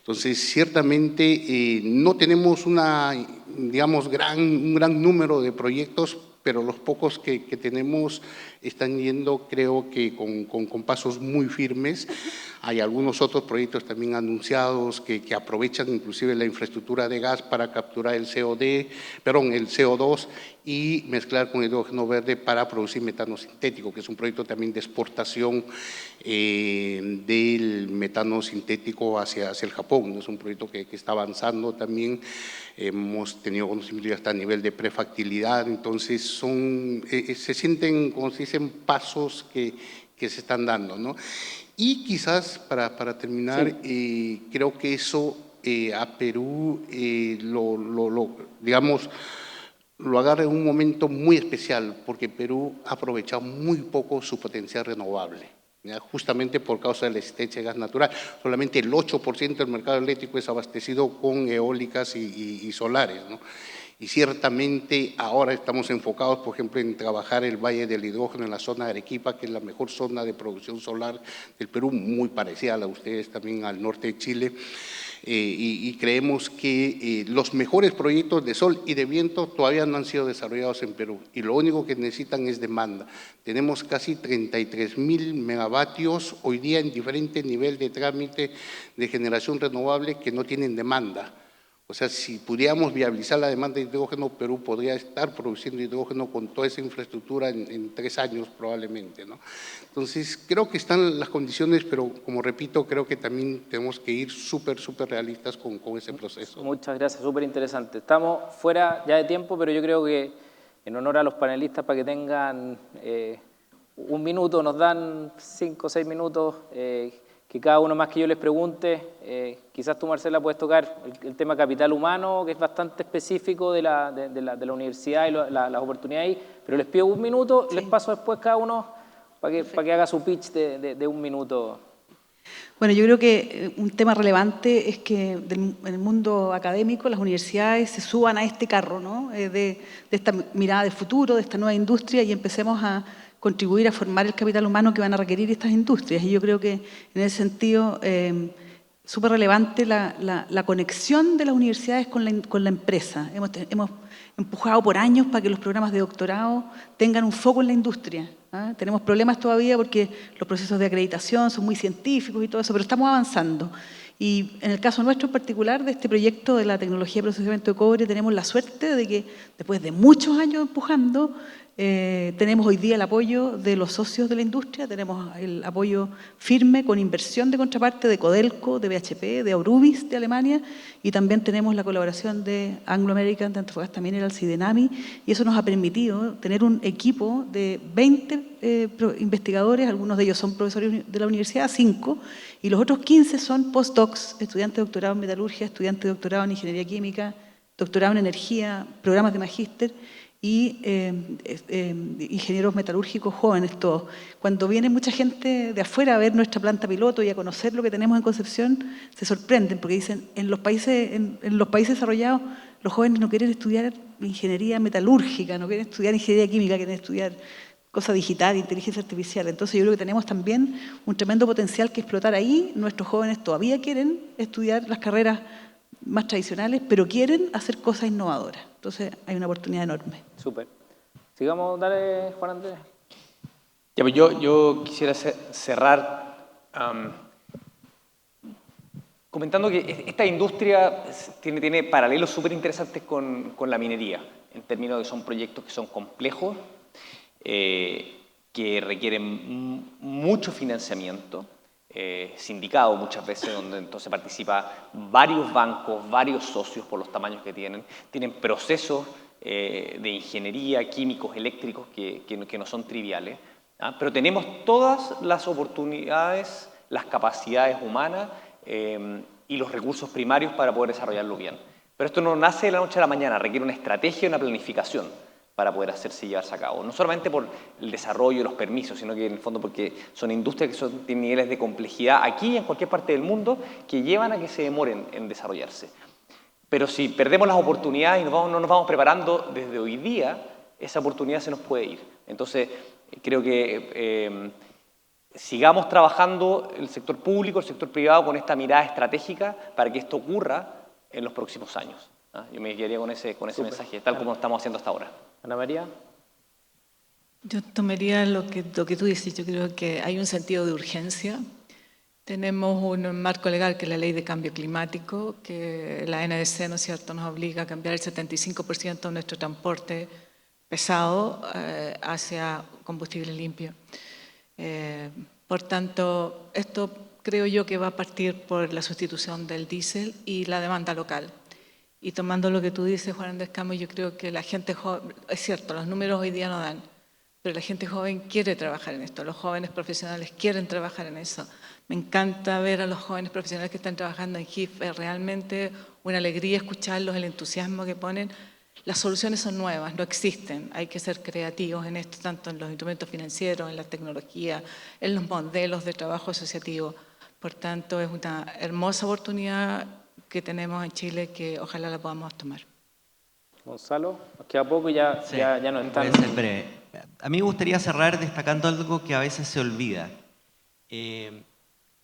Entonces, ciertamente no tenemos un gran número de proyectos, pero los pocos que tenemos están yendo, creo que con pasos muy firmes. Hay algunos otros proyectos también anunciados que aprovechan inclusive la infraestructura de gas para capturar el CO2 y mezclar con hidrógeno verde para producir metano sintético, que es un proyecto también de exportación del metano sintético hacia el Japón, ¿no? Es un proyecto que está avanzando también. Hemos tenido conocimiento hasta a nivel de prefactibilidad, entonces se sienten, como se dicen, pasos que se están dando, ¿no? Y quizás para terminar, sí, creo que eso a Perú lo agarra en un momento muy especial, porque Perú ha aprovechado muy poco su potencial renovable, ¿ya? Justamente por causa de la existencia de gas natural. Solamente el 8% del mercado eléctrico es abastecido con eólicas y solares, ¿no? Y ciertamente ahora estamos enfocados, por ejemplo, en trabajar el Valle del Hidrógeno en la zona de Arequipa, que es la mejor zona de producción solar del Perú, muy parecida a la de ustedes también al norte de Chile. Y creemos que los mejores proyectos de sol y de viento todavía no han sido desarrollados en Perú y lo único que necesitan es demanda. Tenemos casi 33.000 megavatios hoy día en diferente nivel de trámite de generación renovable que no tienen demanda. O sea, si pudiéramos viabilizar la demanda de hidrógeno, Perú podría estar produciendo hidrógeno con toda esa infraestructura en 3 años probablemente, ¿no? Entonces, creo que están las condiciones, pero como repito, creo que también tenemos que ir súper realistas con ese proceso.
Muchas gracias, súper interesante. Estamos fuera ya de tiempo, pero yo creo que en honor a los panelistas, para que tengan 1 minuto, nos dan 5 o 6 minutos, que cada uno más que yo les pregunte. Quizás tú, Marcela, puedes tocar el tema capital humano, que es bastante específico de la universidad y las oportunidades ahí, pero les pido 1 minuto, sí. Les paso después cada uno para que haga su pitch de 1 minuto.
Bueno, yo creo que un tema relevante es que en el mundo académico las universidades se suban a este carro, ¿no? de esta mirada de futuro, de esta nueva industria, y empecemos a contribuir a formar el capital humano que van a requerir estas industrias. Y yo creo que en ese sentido súper relevante la conexión de las universidades con la empresa. Hemos empujado por años para que los programas de doctorado tengan un foco en la industria. Tenemos problemas todavía porque los procesos de acreditación son muy científicos y todo eso, pero estamos avanzando. Y en el caso nuestro en particular, de este proyecto de la tecnología de procesamiento de cobre, tenemos la suerte de que después de muchos años empujando, tenemos hoy día el apoyo de los socios de la industria, tenemos el apoyo firme con inversión de contraparte de Codelco, de BHP, de Aurubis de Alemania, y también tenemos la colaboración de Anglo American, de Antofagasta Minerals y de NAMI, y eso nos ha permitido tener un equipo de 20 investigadores, algunos de ellos son profesores de la universidad, 5, y los otros 15 son postdocs, estudiantes de doctorado en metalurgia, estudiantes de doctorado en ingeniería química, doctorado en energía, programas de magíster, y ingenieros metalúrgicos jóvenes todos. Cuando viene mucha gente de afuera a ver nuestra planta piloto y a conocer lo que tenemos en Concepción, se sorprenden porque dicen, en los países desarrollados los jóvenes no quieren estudiar ingeniería metalúrgica, no quieren estudiar ingeniería química, quieren estudiar cosa digital, inteligencia artificial. Entonces yo creo que tenemos también un tremendo potencial que explotar ahí. Nuestros jóvenes todavía quieren estudiar las carreras más tradicionales, pero quieren hacer cosas innovadoras. Entonces hay una oportunidad enorme.
Súper. Sigamos, dale, Juan Andrés.
Ya, pues yo quisiera cerrar comentando que esta industria tiene paralelos súper interesantes con la minería, en términos de que son proyectos que son complejos, que requieren mucho financiamiento, sindicado muchas veces, donde entonces participan varios bancos, varios socios por los tamaños que tienen procesos de ingeniería, químicos, eléctricos que no son triviales, pero tenemos todas las oportunidades, las capacidades humanas y los recursos primarios para poder desarrollarlo bien. Pero esto no nace de la noche a la mañana, requiere una estrategia y una planificación para poder hacerse y llevarse a cabo. No solamente por el desarrollo y los permisos, sino que en el fondo porque son industrias que tienen niveles de complejidad aquí y en cualquier parte del mundo que llevan a que se demoren en desarrollarse. Pero si perdemos las oportunidades y no nos vamos preparando desde hoy día, esa oportunidad se nos puede ir. Entonces, creo que sigamos trabajando el sector público, el sector privado con esta mirada estratégica para que esto ocurra en los próximos años. Yo me quedaría con ese mensaje, tal como lo estamos haciendo hasta ahora.
Ana María.
Yo tomaría lo que tú dices. Yo creo que hay un sentido de urgencia. Tenemos un marco legal que es la Ley de Cambio Climático, que la NDC, ¿no es cierto?, nos obliga a cambiar el 75% de nuestro transporte pesado hacia combustible limpio. Por tanto, esto creo yo que va a partir por la sustitución del diésel y la demanda local. Y tomando lo que tú dices, Juan Andrés Camus, yo creo que la gente joven, es cierto, los números hoy día no dan, pero la gente joven quiere trabajar en esto, los jóvenes profesionales quieren trabajar en eso. Me encanta ver a los jóvenes profesionales que están trabajando en GIF, es realmente una alegría escucharlos, el entusiasmo que ponen. Las soluciones son nuevas, no existen, hay que ser creativos en esto, tanto en los instrumentos financieros, en la tecnología, en los modelos de trabajo asociativo. Por tanto, es una hermosa oportunidad que tenemos en Chile que ojalá la podamos tomar.
Gonzalo, nos queda poco y ya no están.
Puede ser breve. A mí me gustaría cerrar destacando algo que a veces se olvida.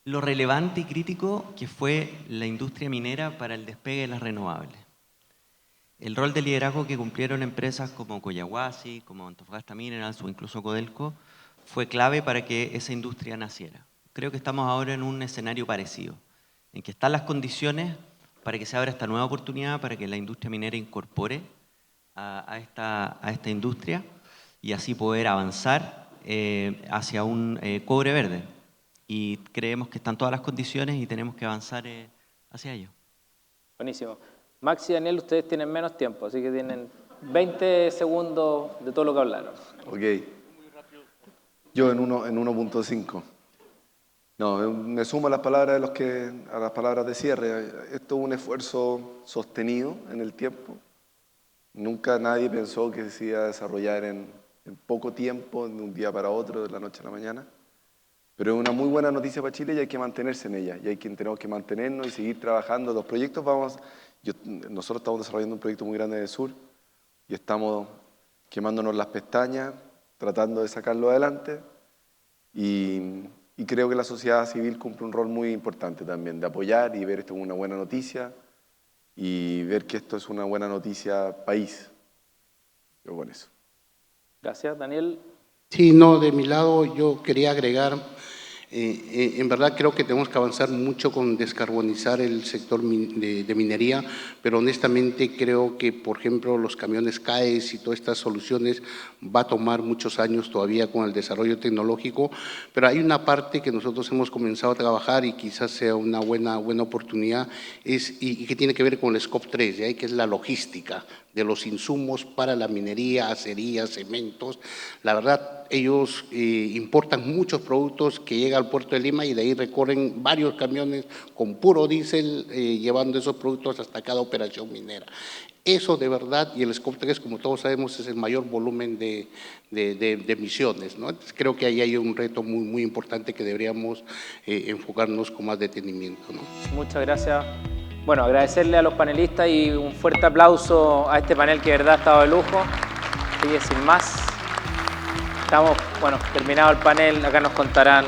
Lo relevante y crítico que fue la industria minera para el despegue de las renovables. El rol de liderazgo que cumplieron empresas como Collahuasi, como Antofagasta Minerals o incluso Codelco fue clave para que esa industria naciera. Creo que estamos ahora en un escenario parecido, en que están las condiciones para que se abra esta nueva oportunidad, para que la industria minera incorpore a esta industria y así poder avanzar hacia un cobre verde. Y creemos que están todas las condiciones y tenemos que avanzar hacia ello.
Buenísimo. Max y Daniel, ustedes tienen menos tiempo, así que tienen 20 segundos de todo lo que hablaron.
Ok. Yo en 1.5. No, me sumo a las palabras a las palabras de cierre. Esto es un esfuerzo sostenido en el tiempo. Nunca nadie pensó que se iba a desarrollar en poco tiempo, de un día para otro, de la noche a la mañana. Pero es una muy buena noticia para Chile y hay que mantenerse en ella. Tenemos que mantenernos y seguir trabajando. Los proyectos nosotros estamos desarrollando un proyecto muy grande en el sur y estamos quemándonos las pestañas, tratando de sacarlo adelante. Y creo que la sociedad civil cumple un rol muy importante también, de apoyar y ver esto como una buena noticia y ver que esto es una buena noticia país. Yo con eso.
Gracias, Daniel.
Sí, no, de mi lado yo quería agregar, en verdad creo que tenemos que avanzar mucho con descarbonizar el sector de minería, pero honestamente creo que, por ejemplo, los camiones CAES y todas estas soluciones va a tomar muchos años todavía con el desarrollo tecnológico, pero hay una parte que nosotros hemos comenzado a trabajar y quizás sea una buena oportunidad y que tiene que ver con el Scope 3, ¿ya? Que es la logística de los insumos para la minería, acerías, cementos. La verdad, ellos importan muchos productos que llegan al puerto de Lima y de ahí recorren varios camiones con puro diésel llevando esos productos hasta cada operación minera. Eso de verdad, y el Scope 3, como todos sabemos, es el mayor volumen de emisiones, ¿no? Entonces, creo que ahí hay un reto muy importante que deberíamos enfocarnos con más detenimiento, ¿no?
Muchas gracias. Bueno, agradecerle a los panelistas y un fuerte aplauso a este panel que de verdad ha estado de lujo. Y sin más, estamos, terminado el panel, acá nos contarán